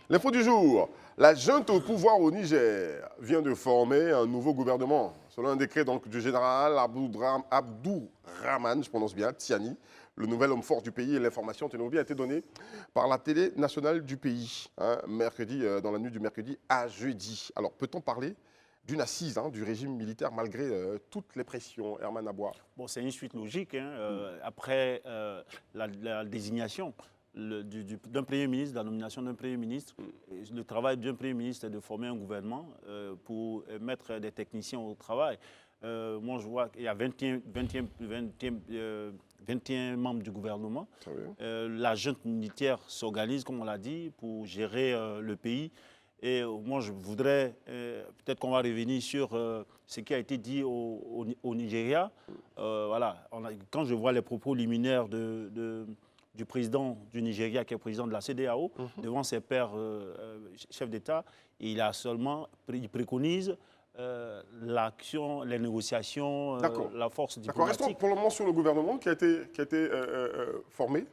L'info du jour. La junte au pouvoir au Niger vient de former un nouveau gouvernement. Selon un décret du général Abdourahmane, je prononce bien, Tiani, le nouvel homme fort du pays, et l'information a été donnée par la télé nationale du pays, mercredi, dans la nuit du mercredi à jeudi. Alors, peut-on parler d'une assise du régime militaire malgré toutes les pressions, Herman Aboua? Bon, c'est une suite logique. Après la désignation d'un Premier ministre, la nomination d'un Premier ministre, le travail d'un Premier ministre est de former un gouvernement pour mettre des techniciens au travail. Moi, je vois qu'il y a 21 membres du gouvernement. La junte militaire s'organise, comme on l'a dit, pour gérer le pays. Et moi, je voudrais peut-être qu'on va revenir sur ce qui a été dit au Nigeria. Voilà, quand je vois les propos liminaires du président du Nigeria, qui est président de la CEDEAO, devant ses pairs chefs d'État, il préconise l'action, les négociations, la force D'accord, diplomatique. restons pour le moment sur le gouvernement qui a été formé.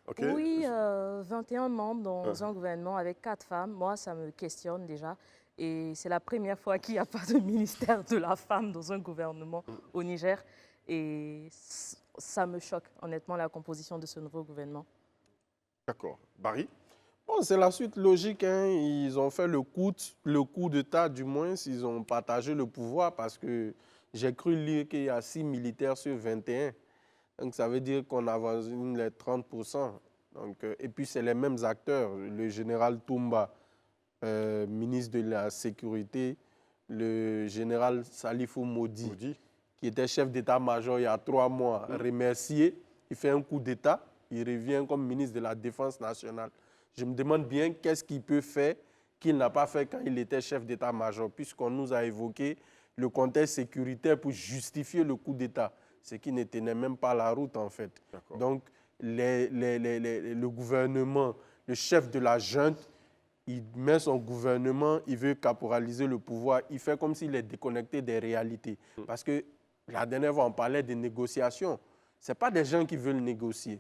Okay. Oui, 21 membres dans un gouvernement avec 4 femmes. Moi, ça me questionne déjà. Et c'est la première fois qu'il n'y a pas de ministère de la femme dans un gouvernement au Niger. Et ça me choque, honnêtement, la composition de ce nouveau gouvernement. D'accord. Barry? Bon, c'est la suite logique. Hein. Ils ont fait le coup d'État, du moins, ils ont partagé le pouvoir parce que j'ai cru lire qu'il y a 6 militaires sur 21. Donc, ça veut dire qu'on avance les 30%. Donc, et puis, c'est les mêmes acteurs. Le général Toumba, ministre de la Sécurité, le général Salifou Modi, qui était chef d'état-major il y a 3 mois, remercié. Il fait un coup d'État. Il revient comme ministre de la Défense nationale. Je me demande bien qu'est-ce qu'il peut faire qu'il n'a pas fait quand il était chef d'état-major, puisqu'on nous a évoqué le contexte sécuritaire pour justifier le coup d'État, ce qui ne tenait même pas la route en fait. Donc le gouvernement, le chef de la junte, il met son gouvernement, il veut caporaliser le pouvoir, il fait comme s'il est déconnecté des réalités. Parce que la dernière fois, on parlait des négociations. Ce n'est pas des gens qui veulent négocier.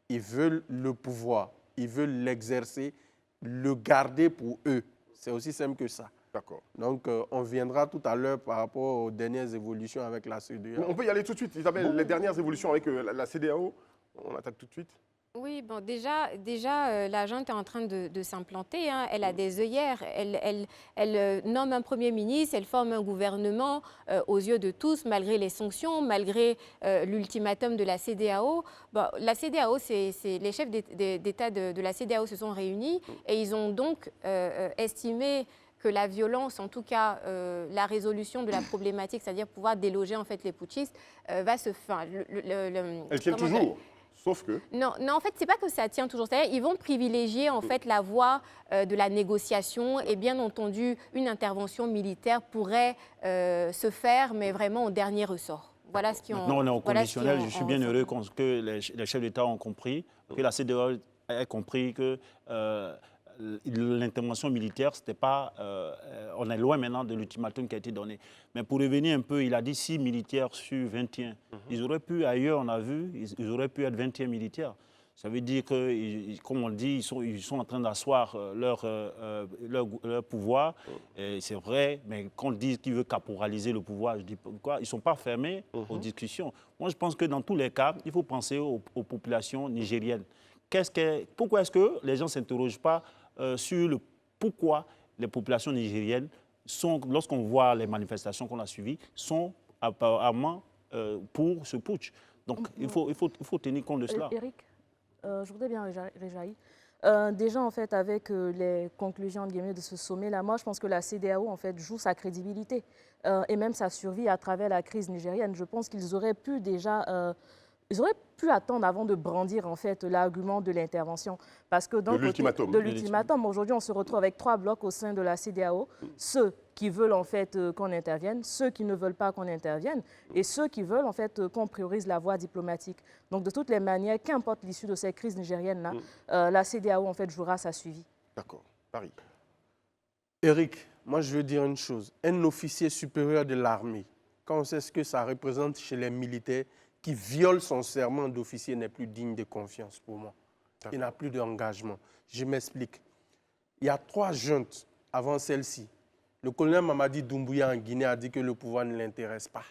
Ils veulent le pouvoir, ils veulent l'exercer, le garder pour eux. C'est aussi simple que ça. D'accord. Donc, on viendra tout à l'heure par rapport aux dernières évolutions avec la CEDEAO. On peut y aller tout de suite. Isabelle, les dernières évolutions avec la CEDEAO, on attaque tout de suite. Oui, bon, déjà la junte est en train de s'implanter. Hein. Elle a des œillères. Elle nomme un Premier ministre, elle forme un gouvernement aux yeux de tous, malgré les sanctions, malgré l'ultimatum de la CEDEAO. Bon, la CEDEAO, les chefs d'État de la CEDEAO se sont réunis et ils ont donc estimé que la violence, en tout cas la résolution de la problématique, c'est-à-dire pouvoir déloger en fait les putschistes, va se faire. Elle tient toujours. Sauf que... Non, en fait, ce n'est pas que ça tient toujours. C'est-à-dire ils vont privilégier en fait la voie de la négociation et bien entendu, une intervention militaire pourrait se faire, mais vraiment au dernier ressort. Voilà ce qui Maintenant, on est au conditionnel. Je suis bien heureux que les chefs d'État ont compris, que la CEDEAO a compris que l'intervention militaire, c'était pas... on est loin maintenant de l'ultimatum qui a été donné. Mais pour revenir un peu, il a dit 6 militaires sur 21. Ils auraient pu, ailleurs, on a vu, ils auraient pu être 21 militaires. Ça veut dire que, comme on dit, ils sont en train d'asseoir leur pouvoir. C'est vrai, mais quand on dit qu'ils veulent caporaliser le pouvoir, je dis quoi? Ils ne sont pas fermés aux discussions. Moi, je pense que dans tous les cas, il faut penser aux populations nigériennes. Pourquoi est-ce que les gens ne s'interrogent pas sur pourquoi les populations nigériennes lorsqu'on voit les manifestations qu'on a suivies, sont apparemment pour ce putsch. Donc, il faut tenir compte de cela. Eric, je voudrais bien réjaillir. Déjà, en fait, avec les conclusions de ce sommet-là, moi, je pense que la CEDEAO, en fait, joue sa crédibilité et même sa survie à travers la crise nigérienne. Je pense qu'ils auraient pu déjà... Ils auraient pu attendre avant de brandir en fait l'argument de l'intervention. Parce que dans de l'ultimatum, aujourd'hui, on se retrouve avec 3 blocs au sein de la CEDEAO. Ceux qui veulent en fait qu'on intervienne, ceux qui ne veulent pas qu'on intervienne et ceux qui veulent en fait qu'on priorise la voie diplomatique. Donc de toutes les manières, qu'importe l'issue de cette crise nigérienne-là, la CEDEAO en fait jouera sa suivi. D'accord. Paris. Eric, moi je veux dire une chose. Un officier supérieur de l'armée, quand on sait ce que ça représente chez les militaires, qui viole son serment d'officier n'est plus digne de confiance pour moi. Il n'a plus d'engagement. Je m'explique. Il y a 3 juntes avant celle-ci. Le colonel Mamadi Doumbouya en Guinée a dit que le pouvoir ne l'intéresse pas.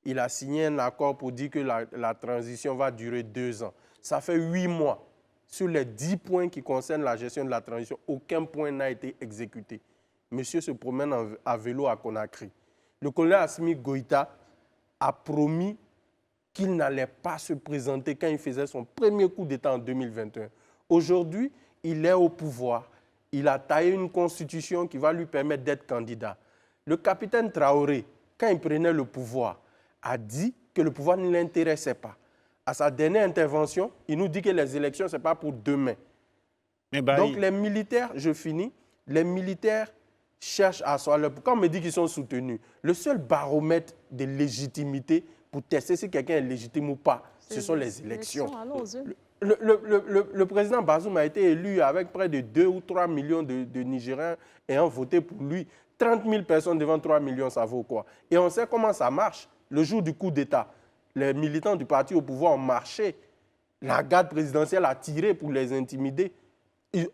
Il a signé un accord pour dire que la transition va durer 2 ans. Ça fait 8 mois. Sur les 10 points qui concernent la gestion de la transition, aucun point n'a été exécuté. Monsieur se promène à vélo à Conakry. Le colonel Assimi Goïta a promis qu'il n'allait pas se présenter quand il faisait son premier coup d'État en 2021. Aujourd'hui, il est au pouvoir. Il a taillé une constitution qui va lui permettre d'être candidat. Le capitaine Traoré, quand il prenait le pouvoir, a dit que le pouvoir ne l'intéressait pas. À sa dernière intervention, il nous dit que les élections, ce n'est pas pour demain. Mais donc les militaires, je finis, les militaires cherchent à asseoir leur... Quand on me dit qu'ils sont soutenus, le seul baromètre de légitimité pour tester si quelqu'un est légitime ou pas, ce sont les élections. Allons aux urnes. Le président Bazoum a été élu avec près de 2 ou 3 millions de Nigériens ayant voté pour lui. 30 000 personnes devant 3 millions, ça vaut quoi? Et on sait comment ça marche. Le jour du coup d'État, les militants du parti au pouvoir ont marché. La garde présidentielle a tiré pour les intimider.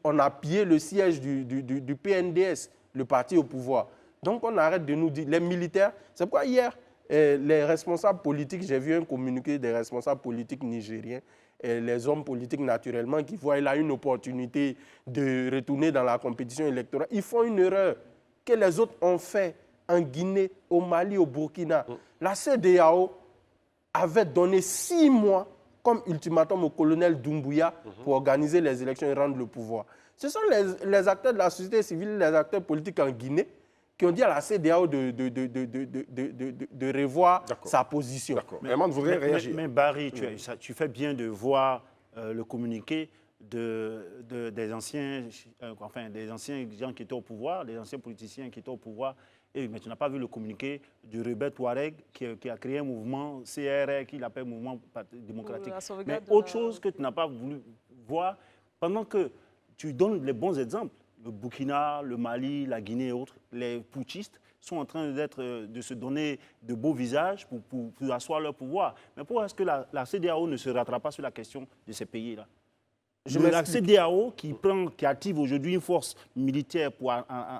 On a pillé le siège du PNDS, le parti au pouvoir. Donc on arrête de nous dire, les militaires, c'est pourquoi hier, les responsables politiques, j'ai vu un communiqué des responsables politiques nigériens, et les hommes politiques naturellement, qui voient là une opportunité de retourner dans la compétition électorale. Ils font une erreur que les autres ont fait en Guinée, au Mali, au Burkina. La CEDEAO avait donné 6 mois comme ultimatum au colonel Doumbouya pour organiser les élections et rendre le pouvoir. Ce sont les acteurs de la société civile, les acteurs politiques en Guinée qui ont dit à la CEDEAO de revoir sa position. D'accord. Herman voudrait réagir. Mais Barry, tu fais bien de voir le communiqué des anciens gens qui étaient au pouvoir, des anciens politiciens qui étaient au pouvoir. Mais tu n'as pas vu le communiqué du rebelle Touareg qui a créé un mouvement CRR qu'il appelle Mouvement démocratique. Mais autre chose que tu n'as pas voulu voir, pendant que tu donnes les bons exemples, le Burkina, le Mali, la Guinée et autres, les putschistes sont en train de se donner de beaux visages pour asseoir leur pouvoir. Mais pourquoi est-ce que la CEDEAO ne se rattrape pas sur la question de ces pays-là? La CEDEAO qui active aujourd'hui une force militaire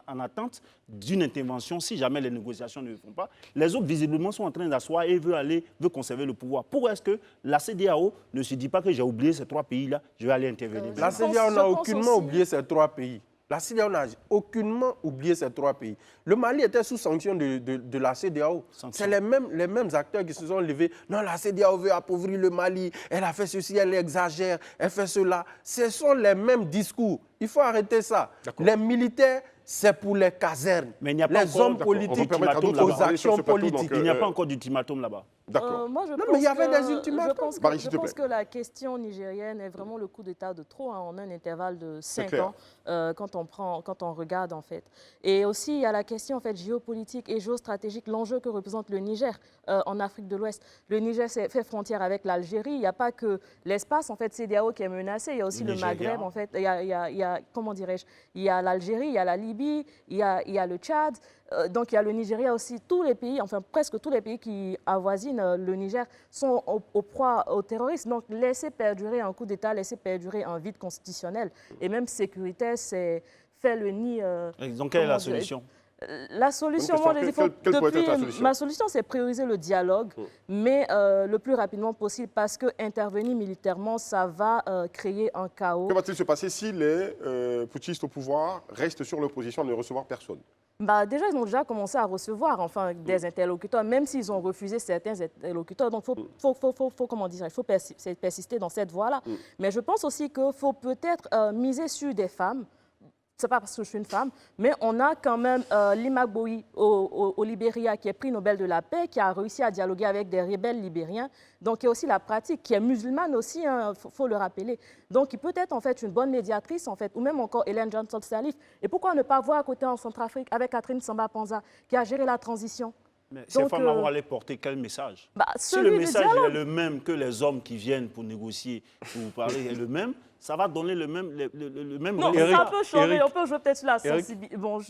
en attente d'une intervention si jamais les négociations ne le font pas. Les autres, visiblement, sont en train d'asseoir et veulent conserver le pouvoir. Pourquoi est-ce que la CEDEAO ne se dit pas que j'ai oublié ces 3 pays-là, je vais aller intervenir? La CEDEAO n'a aucunement oublié ces 3 pays. La CEDEAO n'a aucunement oublié ces 3 pays. Le Mali était sous sanction de la CEDEAO. C'est les mêmes acteurs qui se sont levés. Non, la CEDEAO veut appauvrir le Mali. Elle a fait ceci, elle exagère, elle fait cela. Ce sont les mêmes discours. Il faut arrêter ça. Les militaires, c'est pour les casernes. Mais il n'y a pas les hommes politiques aux actions politiques. Il n'y a pas encore d'ultimatum là-bas. D'accord. Moi, je Non, pense mais il y avait des ultimatums. Je pense que la question nigérienne est vraiment le coup d'État de trop en un intervalle de 5 ans quand on regarde en fait. Et aussi, il y a la question en fait géopolitique et géostratégique, l'enjeu que représente le Niger en Afrique de l'Ouest. Le Niger fait frontière avec l'Algérie. Il n'y a pas que l'espace en fait CEDEAO qui est menacé. Il y a aussi le Maghreb en fait. Il y a comment dirais-je, il y a l'Algérie, il y a la Libye, il y a le Tchad. Donc il y a le Nigeria aussi. Tous les pays, enfin presque tous les pays qui avoisinent le Niger sont au proie au terrorisme. Donc laisser perdurer un coup d'État, laisser perdurer un vide constitutionnel et même sécuritaire, c'est faire le nid. Donc quelle est la solution? La solution, moi, je dis, ma solution, c'est prioriser le dialogue, mais le plus rapidement possible, parce que intervenir militairement, ça va créer un chaos. Que va-t-il se passer si les putschistes au pouvoir restent sur leur position de ne recevoir personne? Déjà, ils ont déjà commencé à recevoir des interlocuteurs, même s'ils ont refusé certains interlocuteurs. Donc, il faut persister dans cette voie-là. Mais je pense aussi qu'il faut peut-être miser sur des femmes. Ce n'est pas parce que je suis une femme, mais on a quand même Lima Bowie au Libéria, qui est prix Nobel de la paix, qui a réussi à dialoguer avec des rebelles libériens. Donc, il y a aussi la pratique, qui est musulmane aussi, faut le rappeler. Donc, il peut être en fait une bonne médiatrice, en fait, ou même encore Hélène Johnson-Sirleaf. Et pourquoi ne pas voir à côté en Centrafrique avec Catherine Samba-Panza, qui a géré la transition? Mais ces femmes-là vont aller porter quel message? Si le message est le même que les hommes qui viennent pour négocier, pour vous parler, est le même, ça va donner le même non, ça peut changer, on peut jouer peut-être sur la sensibilité. Bon,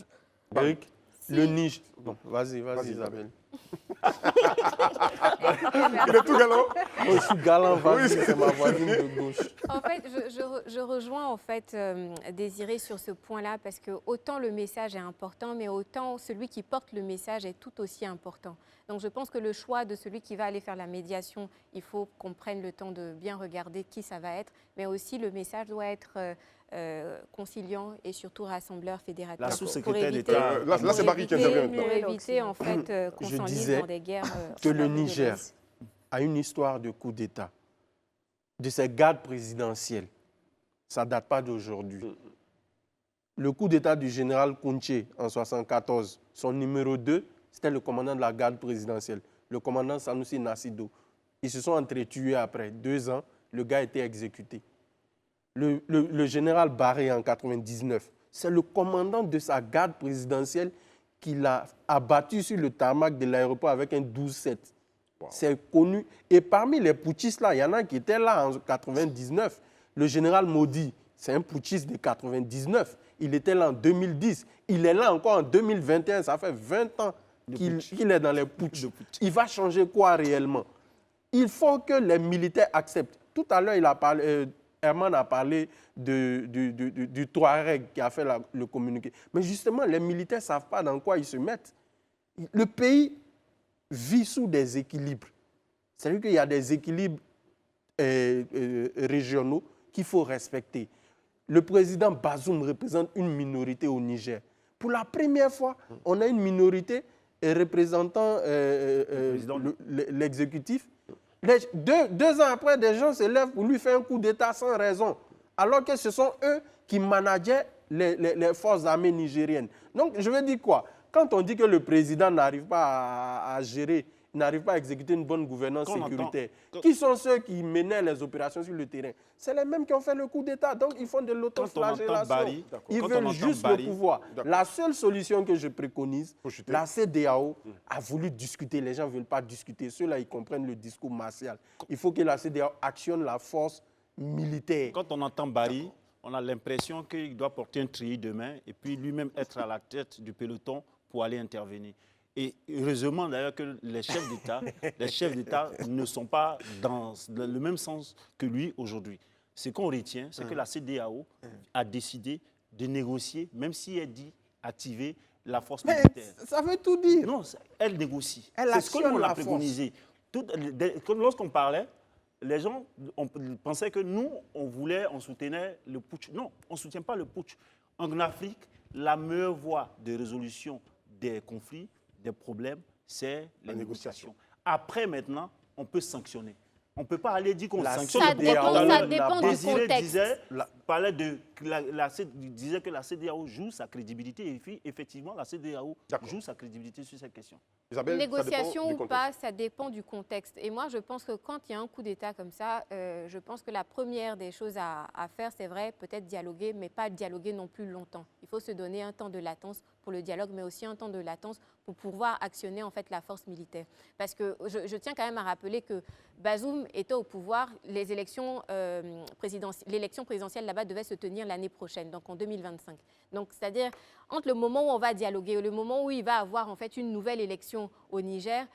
Eric, le Niger... Bon, vas-y, Isabelle. Il est tout galant. Je suis galant, vas-y, c'est ma voisine de gauche. En fait, je rejoins en fait Désiré sur ce point-là parce que autant le message est important, mais autant celui qui porte le message est tout aussi important. Donc je pense que le choix de celui qui va aller faire la médiation, il faut qu'on prenne le temps de bien regarder qui ça va être, mais aussi le message doit être conciliant et surtout rassembleur, fédérateur. La sous-secrétaire d'État. Là, c'est Barry qui intervient. Pour éviter en fait qu'on s'enlise dans des guerres. Que le Niger a une histoire de coup d'État, de ses gardes présidentielles. Ça ne date pas d'aujourd'hui. Le coup d'État du général Kounché en 1974, son numéro 2, c'était le commandant de la garde présidentielle, le commandant Sanoussi Nassido. Ils se sont entretués après 2 ans, le gars a été exécuté. Le général Barré en 1999, c'est le commandant de sa garde présidentielle qui l'a abattu sur le tarmac de l'aéroport avec un 12-7. Wow. C'est connu. Et parmi les putschistes, là, il y en a qui étaient là en 99. Le général Modi, c'est un putschiste de 99. Il était là en 2010. Il est là encore en 2021. Ça fait 20 ans qu'il est dans les putschs. Il va changer quoi réellement? Il faut que les militaires acceptent. Tout à l'heure, Herman a parlé du Touareg qui a fait le communiqué. Mais justement, les militaires ne savent pas dans quoi ils se mettent. Le pays vit sous des équilibres. C'est-à-dire qu'il y a des équilibres régionaux qu'il faut respecter. Le président Bazoum représente une minorité au Niger. Pour la première fois, on a une minorité représentant l'exécutif. Deux ans après, des gens se lèvent pour lui faire un coup d'État sans raison, alors que ce sont eux qui manageaient les forces armées nigériennes. Donc, je veux dire quoi? Quand on dit que le président n'arrive pas à gérer, n'arrive pas à exécuter une bonne gouvernance sécuritaire, qui sont ceux qui menaient les opérations sur le terrain? C'est les mêmes qui ont fait le coup d'État. Donc, ils font de l'autoflagellation. Ils veulent juste le pouvoir. La seule solution que je préconise, la CEDEAO a voulu discuter. Les gens ne veulent pas discuter. Ceux-là, ils comprennent le discours martial. Il faut que la CEDEAO actionne la force militaire. Quand on entend Barry, on a l'impression qu'il doit porter un treillis de main et puis lui-même être à la tête du peloton pour aller intervenir. Et heureusement d'ailleurs que les chefs d'État ne sont pas dans le même sens que lui aujourd'hui. Ce qu'on retient, c'est que la CEDEAO a décidé de négocier, même si elle dit activer la force militaire. Ça veut tout dire. Non, elle négocie. C'est ce que nous a préconisé. Lorsqu'on parlait, les gens pensaient que nous, on soutenait le putsch. Non, on ne soutient pas le putsch. En Afrique, la meilleure voie de résolution des conflits, des problèmes, c'est la négociation. Après, maintenant, on peut sanctionner. On ne peut pas aller dire qu'on sanctionne. Ça dépend du contexte. Disait que la CEDEAO joue sa crédibilité. Et puis, effectivement, la CEDEAO joue sa crédibilité sur cette question. Isabelle, négociation ou pas, ça dépend du contexte. Et moi, je pense que quand il y a un coup d'État comme ça, je pense que la première des choses à faire, c'est vrai, peut-être dialoguer, mais pas dialoguer non plus longtemps. Il faut se donner un temps de latence pour le dialogue, mais aussi un temps de latence pour pouvoir actionner en fait la force militaire. Parce que je tiens quand même à rappeler que Bazoum était au pouvoir, l'élection présidentielle là-bas devait se tenir l'année prochaine, donc en 2025. Donc c'est-à-dire entre le moment où on va dialoguer et le moment où il va avoir en fait une nouvelle élection au Niger,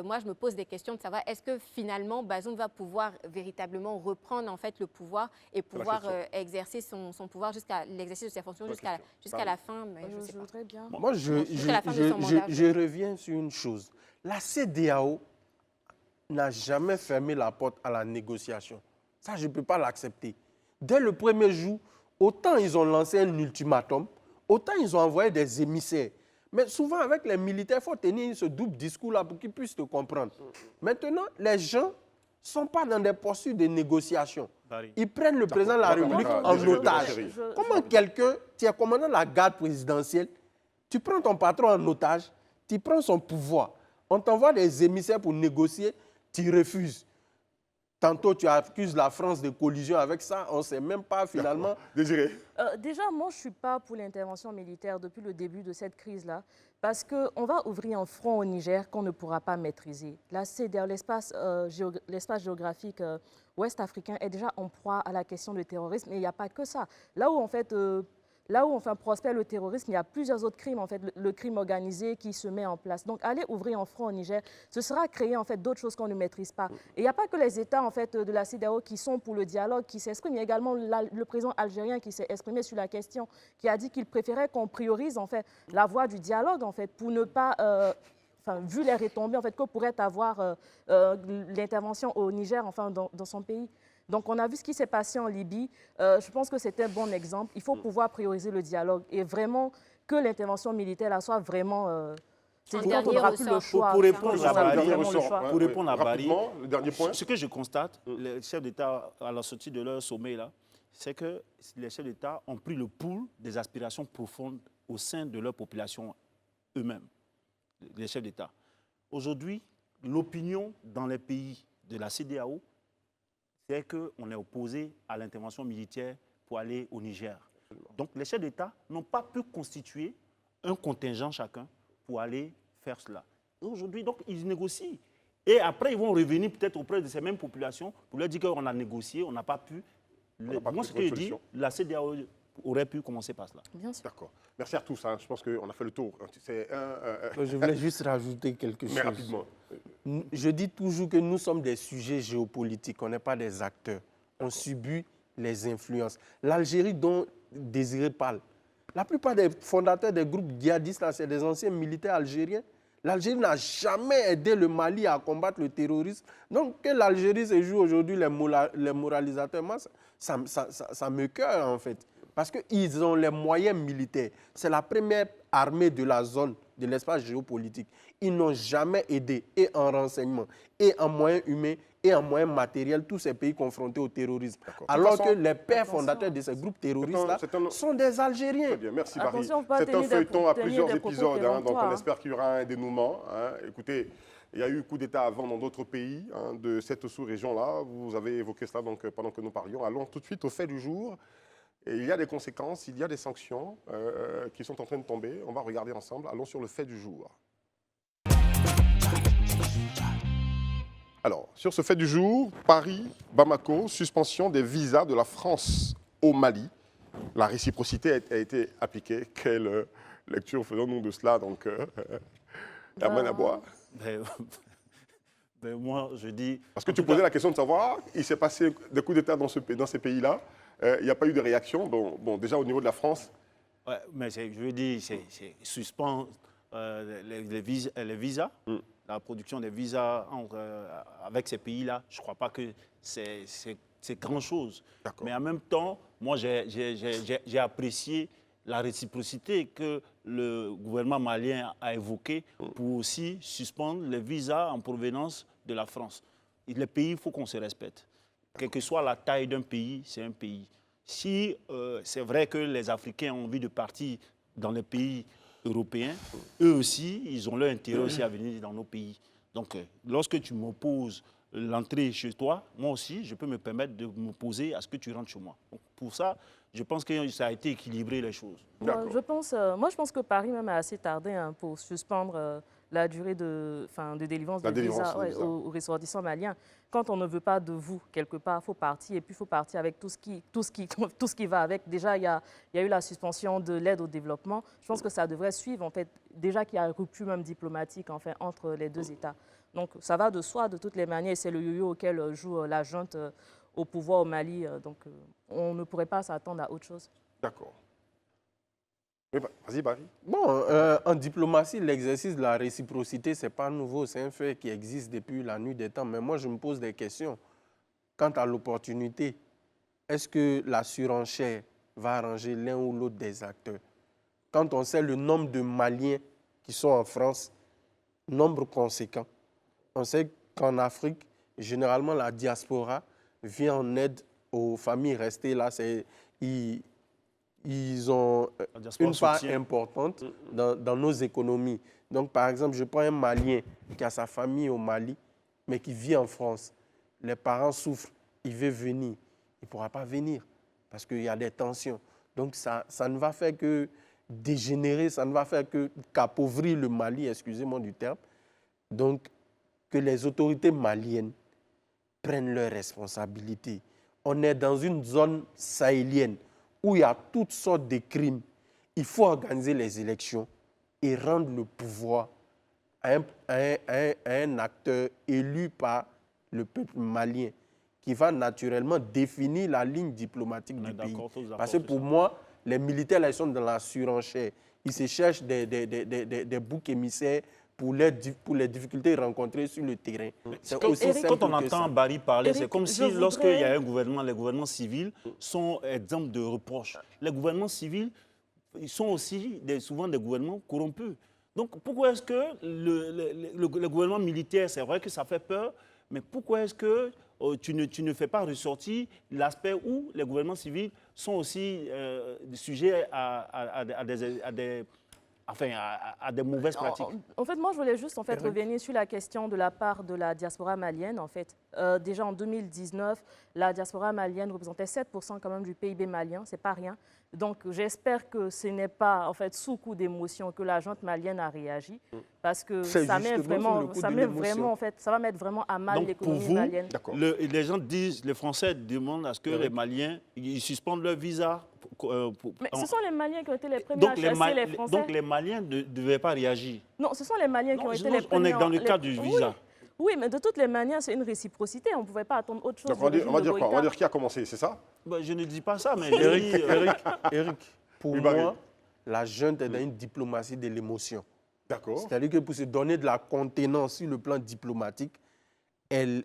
moi je me pose des questions de savoir est-ce que finalement Bazoum va pouvoir véritablement reprendre en fait le pouvoir et pouvoir exercer son pouvoir jusqu'à l'exercice de ses fonctions jusqu'à la fin. Mais je sais pas. Bien. Moi je reviens sur une chose. La CEDEAO n'a jamais fermé la porte à la négociation. Ça, je ne peux pas l'accepter. Dès le premier jour, autant ils ont lancé un ultimatum, autant ils ont envoyé des émissaires. Mais souvent, avec les militaires, il faut tenir ce double discours-là pour qu'ils puissent te comprendre. Maintenant, les gens ne sont pas dans des postures de négociation. Ils prennent le président de la République en otage. Comment quelqu'un, tu es commandant de la garde présidentielle, tu prends ton patron en otage, tu prends son pouvoir, on t'envoie des émissaires pour négocier, tu refuses. Tantôt, tu accuses la France de collusion avec ça, on ne sait même pas finalement. Désiré. Déjà, moi, je ne suis pas pour l'intervention militaire depuis le début de cette crise-là, parce qu'on va ouvrir un front au Niger qu'on ne pourra pas maîtriser. Là, c'est l'espace géographique ouest africain est déjà en proie à la question du terrorisme, et il n'y a pas que ça. Là où, en fait, prospère le terrorisme, il y a plusieurs autres crimes, en fait, le crime organisé qui se met en place. Donc, aller ouvrir un front au Niger, ce sera créer, en fait, d'autres choses qu'on ne maîtrise pas. Et il n'y a pas que les États, en fait, de la CEDEAO qui sont pour le dialogue, qui s'expriment. Il y a également le président algérien qui s'est exprimé sur la question, qui a dit qu'il préférait qu'on priorise, en fait, la voie du dialogue, en fait, pour ne pas... vu les retombées, en fait, que pourrait avoir l'intervention au Niger, enfin, dans son pays. Donc, on a vu ce qui s'est passé en Libye. Je pense que c'est un bon exemple. Il faut pouvoir prioriser le dialogue et vraiment que l'intervention militaire là, soit vraiment... on n'aura plus le choix. Pour répondre à Barry, le dernier point. Ce que je constate, les chefs d'État, à la sortie de leur sommet, là, c'est que les chefs d'État ont pris le pouls des aspirations profondes au sein de leur population eux-mêmes, les chefs d'État. Aujourd'hui, l'opinion dans les pays de la CEDEAO, c'est qu'on est opposé à l'intervention militaire pour aller au Niger. Donc les chefs d'État n'ont pas pu constituer un contingent chacun pour aller faire cela. Aujourd'hui, donc, ils négocient. Et après, ils vont revenir peut-être auprès de ces mêmes populations pour leur dire qu'on a négocié, on n'a pas pu. Moi, ce que je dis, la CEDEAO aurait pu commencer par cela. Bien sûr. D'accord. Merci à tous. Hein. Je pense qu'on a fait le tour. Je voulais juste rajouter quelque chose. Mais rapidement. Je dis toujours que nous sommes des sujets géopolitiques, on n'est pas des acteurs. On subit les influences. L'Algérie dont Désiré parle, la plupart des fondateurs des groupes djihadistes, c'est des anciens militaires algériens. L'Algérie n'a jamais aidé le Mali à combattre le terrorisme. Donc, que l'Algérie se joue aujourd'hui les moralisateurs, moi, ça me cœur, en fait. Parce qu'ils ont les moyens militaires. C'est la première armée de la zone, de l'espace géopolitique. Ils n'ont jamais aidé, et en renseignement, et en moyens humains, et en moyens matériels, tous ces pays confrontés au terrorisme. Alors que les pères fondateurs de ces groupes terroristes-là sont des Algériens. Très bien, merci Barry. Attention, C'est un feuilleton à plusieurs épisodes, hein, donc on hein. espère qu'il y aura un dénouement. Hein. Écoutez, il y a eu coup d'État avant dans d'autres pays hein, de cette sous-région-là. Vous avez évoqué cela donc, pendant que nous parlions. Allons tout de suite au fait du jour. Et il y a des conséquences, il y a des sanctions qui sont en train de tomber. On va regarder ensemble. Allons sur le fait du jour. Alors, sur ce fait du jour, Paris, Bamako, suspension des visas de la France au Mali. La réciprocité a été appliquée. Quelle lecture faisons-nous de cela? Donc, la main à boire. Ben, moi, je dis... Parce que tu posais la question de savoir, il s'est passé des coups d'État dans ces pays-là. Il n'y a pas eu de réaction. Bon, déjà au niveau de la France. Ouais, mais je veux dire, c'est suspendre les visas. La production des visas avec ces pays-là, je ne crois pas que c'est grand-chose. Mais en même temps, moi, j'ai apprécié la réciprocité que le gouvernement malien a évoquée pour aussi suspendre les visas en provenance de la France. Et les pays, il faut qu'on se respecte. Quelle que soit la taille d'un pays, c'est un pays. Si c'est vrai que les Africains ont envie de partir dans les pays européens, eux aussi, ils ont leur intérêt aussi à venir dans nos pays. Donc, lorsque tu m'opposes l'entrée chez toi, moi aussi, je peux me permettre de m'opposer à ce que tu rentres chez moi. Donc, pour ça, je pense que ça a été équilibré, les choses. Moi, je pense que Paris même a assez tardé hein, pour suspendre la durée de délivrance de visa aux ressortissants maliens. Quand on ne veut pas de vous, quelque part, il faut partir. Et puis, il faut partir avec tout ce qui va avec. Déjà, il y a eu la suspension de l'aide au développement. Je pense que ça devrait suivre, en fait, déjà qu'il y a une rupture même diplomatique enfin, entre les deux États. Donc, ça va de soi, de toutes les manières. C'est le yo-yo auquel joue la junte au pouvoir au Mali. Donc, on ne pourrait pas s'attendre à autre chose. D'accord. Vas-y, Barry. Bon, en diplomatie, l'exercice de la réciprocité, ce n'est pas nouveau. C'est un fait qui existe depuis la nuit des temps. Mais moi, je me pose des questions. Quant à l'opportunité, est-ce que la surenchère va arranger l'un ou l'autre des acteurs? Quand on sait le nombre de Maliens qui sont en France, nombre conséquent, on sait qu'en Afrique, généralement, la diaspora vient en aide aux familles restées là. Ils ont une part importante dans nos économies. Donc, par exemple, je prends un Malien qui a sa famille au Mali, mais qui vit en France. Les parents souffrent, il veut venir. Il ne pourra pas venir parce qu'il y a des tensions. Donc, ça ne va faire que dégénérer, ça ne va faire qu'appauvrir le Mali, excusez-moi du terme. Donc, que les autorités maliennes prennent leurs responsabilités. On est dans une zone sahélienne où il y a toutes sortes de crimes. Il faut organiser les élections et rendre le pouvoir à un acteur élu par le peuple malien qui va naturellement définir la ligne diplomatique du pays. Parce que pour moi, les militaires là, ils sont dans la surenchère. Ils se cherchent des boucs émissaires pour les difficultés rencontrées sur le terrain. C'est aussi simple quand on entend Barry parler, c'est comme si lorsqu'il y a un gouvernement, les gouvernements civils sont exemples de reproches. Les gouvernements civils, ils sont aussi souvent des gouvernements corrompus. Donc pourquoi est-ce que le gouvernement militaire, c'est vrai que ça fait peur, mais pourquoi est-ce que tu ne fais pas ressortir l'aspect où les gouvernements civils sont aussi sujets à enfin, à des mauvaises pratiques. En fait, moi, je voulais juste Eric. revenir sur la question de la part de la diaspora malienne. En fait, déjà en 2019, la diaspora malienne représentait 7% quand même du PIB malien, c'est pas rien. Donc, j'espère que ce n'est pas en fait sous coup d'émotion que la junte malienne a réagi, parce que C'est ça met justement sous le coup de l'émotion. en fait, ça va mettre vraiment à mal Donc, pour l'économie vous, malienne. D'accord. les gens disent, les Français demandent à ce que les Maliens ils suspendent leur visa. Mais ce sont les Maliens qui ont été les premiers donc, à chasser les Français. donc les Maliens ne devaient pas réagir. Non, ce sont les Maliens qui ont été les On premiers. est dans le cas du visa. Oui, mais de toutes les manières, c'est une réciprocité. On ne pouvait pas attendre autre chose. Donc, on du va régime dire de quoi? On va Goïta. dire qui a commencé, c'est ça? Ben, je ne dis pas ça, mais je dis, Eric, pour Oui, Barry. moi, la junte est dans une diplomatie de l'émotion. D'accord. C'est-à-dire que pour se donner de la contenance sur le plan diplomatique, elle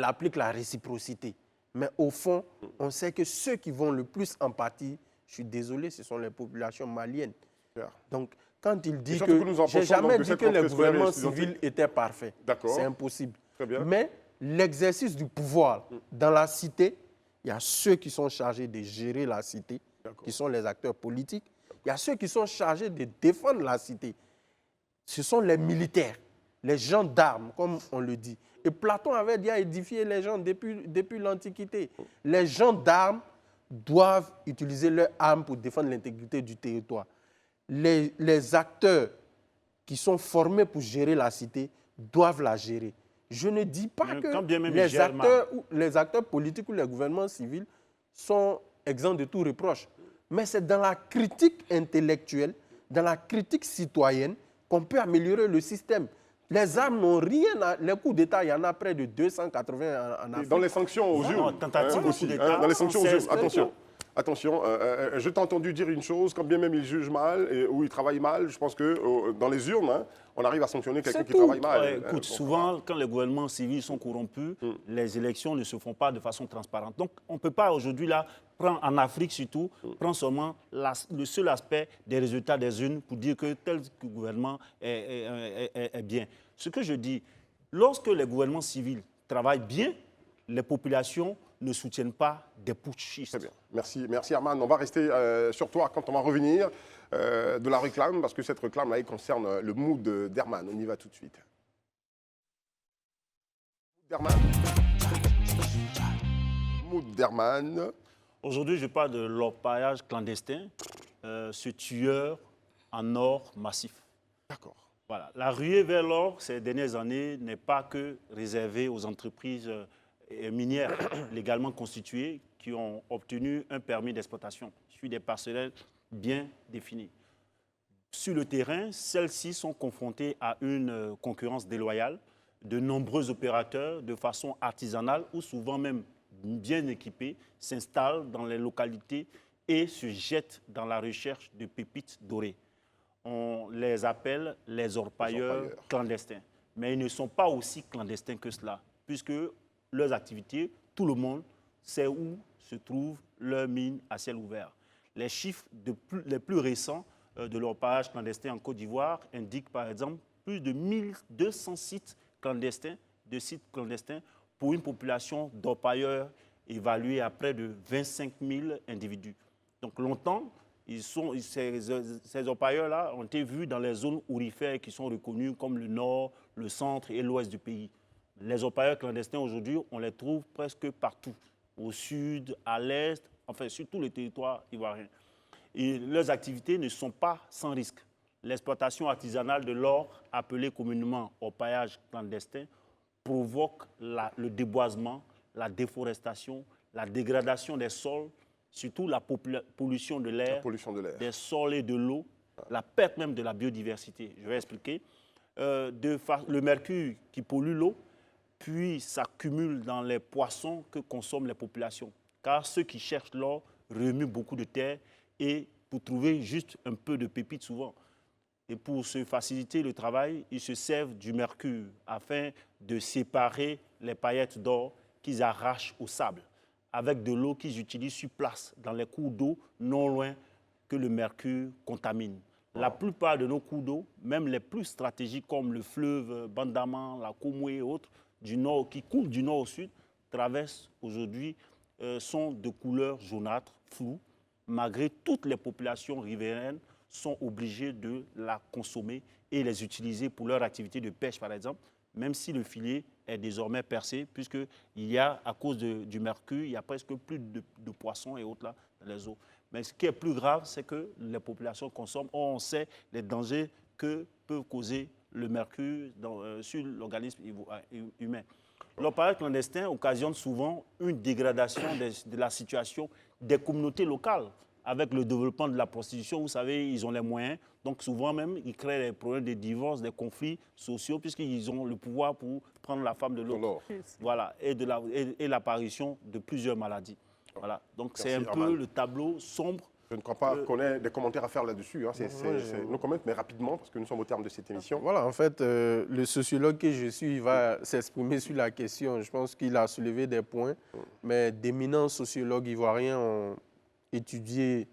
applique la réciprocité. Mais au fond, on sait que ceux qui vont le plus en pâtir, je suis désolé, ce sont les populations maliennes. Clair. Donc, quand il dit surtout que que... nous en J'ai pensons donc jamais de dit cette que le rentrée scolaire gouvernement estudiantine. civil était parfait. D'accord. C'est impossible. Très bien. Mais l'exercice du pouvoir dans la cité, il y a ceux qui sont chargés de gérer la cité, D'accord. qui sont les acteurs politiques. Il y a ceux qui sont chargés de défendre la cité. Ce sont les militaires, les gendarmes, comme on le dit. Et Platon avait déjà édifié les gens depuis l'Antiquité. Les gendarmes doivent utiliser leurs armes pour défendre l'intégrité du territoire. Les acteurs qui sont formés pour gérer la cité doivent la gérer. Je ne dis pas Mais que quand bien même ils les gèrent mal. les acteurs politiques ou les gouvernements civils sont exempts de tout reproche. Mais c'est dans la critique intellectuelle, dans la critique citoyenne, qu'on peut améliorer le système. Les armes n'ont rien à... Les coups d'État, il y en a près de 280 en Et Afrique. dans les sanctions aux Non, urnes. tentative de aussi, coup d'État, dans les sanctions aux on urnes. sait, Attention. Attention, je t'ai entendu dire une chose, quand bien même ils jugent mal ou ils travaillent mal, je pense que dans les urnes, on arrive à sanctionner quelqu'un C'est qui tout. travaille mal. Ouais, écoute, souvent, quand les gouvernements civils sont corrompus, les élections ne se font pas de façon transparente. Donc, on ne peut pas aujourd'hui, là, prendre en Afrique surtout, prendre seulement le seul aspect des résultats des urnes pour dire que tel gouvernement est bien. Ce que je dis, lorsque les gouvernements civils travaillent bien, les populations ne soutiennent pas des putschistes. Très bien. Merci Arman. On va rester sur toi quand on va revenir de la réclame, parce que cette réclame-là, elle concerne le mood d'Herman. On y va tout de suite. Mood d'Herman. Aujourd'hui, je parle de l'orpaillage clandestin, ce tueur en or massif. D'accord. Voilà. La ruée vers l'or ces dernières années n'est pas que réservée aux entreprises minières légalement constituées qui ont obtenu un permis d'exploitation sur des parcelles bien définies. Sur le terrain, celles-ci sont confrontées à une concurrence déloyale de nombreux opérateurs de façon artisanale ou souvent même bien équipés s'installent dans les localités et se jettent dans la recherche de pépites dorées. On les appelle les orpailleurs clandestins. Mais ils ne sont pas aussi clandestins que cela, puisque leurs activités, tout le monde sait où se trouve leur mine à ciel ouvert. Les chiffres les plus récents de l'orpaillage clandestin en Côte d'Ivoire indiquent par exemple plus de 1200 sites clandestins, pour une population d'orpailleurs évaluée à près de 25 000 individus. Donc longtemps, ces orpailleurs-là ont été vus dans les zones aurifères qui sont reconnues comme le nord, le centre et l'ouest du pays. Les orpailleurs clandestins aujourd'hui, on les trouve presque partout, au sud, à l'est, enfin sur tout le territoire ivoirien. Et leurs activités ne sont pas sans risque. L'exploitation artisanale de l'or, appelée communément orpaillage clandestin, provoque le déboisement, la déforestation, la dégradation des sols, surtout la pollution de l'air, des sols et de l'eau, la perte même de la biodiversité. Je vais expliquer. Le mercure qui pollue l'eau, puis s'accumule dans les poissons que consomment les populations. Car ceux qui cherchent l'or remuent beaucoup de terre et pour trouver juste un peu de pépites souvent. Et pour se faciliter le travail, ils se servent du mercure afin de séparer les paillettes d'or qu'ils arrachent au sable avec de l'eau qu'ils utilisent sur place dans les cours d'eau non loin que le mercure contamine. La plupart de nos cours d'eau, même les plus stratégiques comme le fleuve Bandama, la Komoué et autres, qui coulent du nord au sud, traversent aujourd'hui, sont de couleur jaunâtre, floue, malgré toutes les populations riveraines sont obligés de la consommer et les utiliser pour leur activité de pêche, par exemple, même si le filet est désormais percé, puisqu'il y a, à cause du mercure, il y a presque plus de poissons et autres là dans les eaux. Mais ce qui est plus grave, c'est que les populations consomment. On sait les dangers que peut causer le mercure sur l'organisme humain. L'orpaillage clandestin occasionne souvent une dégradation de la situation des communautés locales. Avec le développement de la prostitution, vous savez, ils ont les moyens. Donc souvent même, ils créent des problèmes de divorce, des conflits sociaux, puisqu'ils ont le pouvoir pour prendre la femme de l'autre. Voilà, et l'apparition de plusieurs maladies. Voilà. Donc c'est un peu le tableau sombre. Je ne crois pas qu'on ait des commentaires à faire là-dessus. Hein. Nos commentaires, mais rapidement, parce que nous sommes au terme de cette émission. Voilà, en fait, le sociologue que je suis va s'exprimer sur la question. Je pense qu'il a soulevé des points, mais d'éminents sociologues ivoiriens ont étudié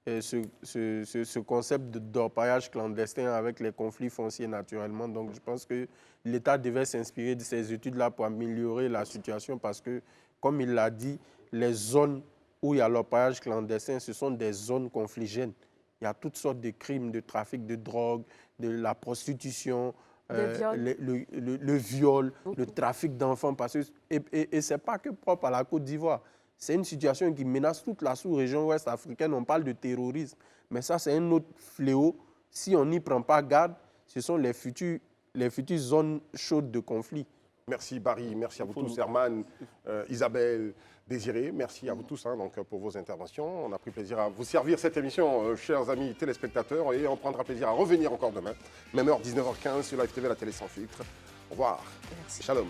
ce concept d'orpaillage clandestin avec les conflits fonciers naturellement. Donc, je pense que l'État devait s'inspirer de ces études-là pour améliorer la situation parce que, comme il l'a dit, les zones où il y a l'orpaillage clandestin, ce sont des zones confligènes. Il y a toutes sortes de crimes, de trafic de drogue, de la prostitution, le viol, le trafic d'enfants. Et ce n'est pas que propre à la Côte d'Ivoire. C'est une situation qui menace toute la sous-région ouest africaine. On parle de terrorisme. Mais ça, c'est un autre fléau. Si on n'y prend pas garde, ce sont les futures zones chaudes de conflit. Merci Barry, merci à vous tous, Herman, Isabelle, Désiré, merci à vous tous donc, pour vos interventions. On a pris plaisir à vous servir cette émission, chers amis téléspectateurs, et on prendra plaisir à revenir encore demain, même heure 19h15 sur Live TV, la télé sans filtre. Au revoir. Merci. Shalom.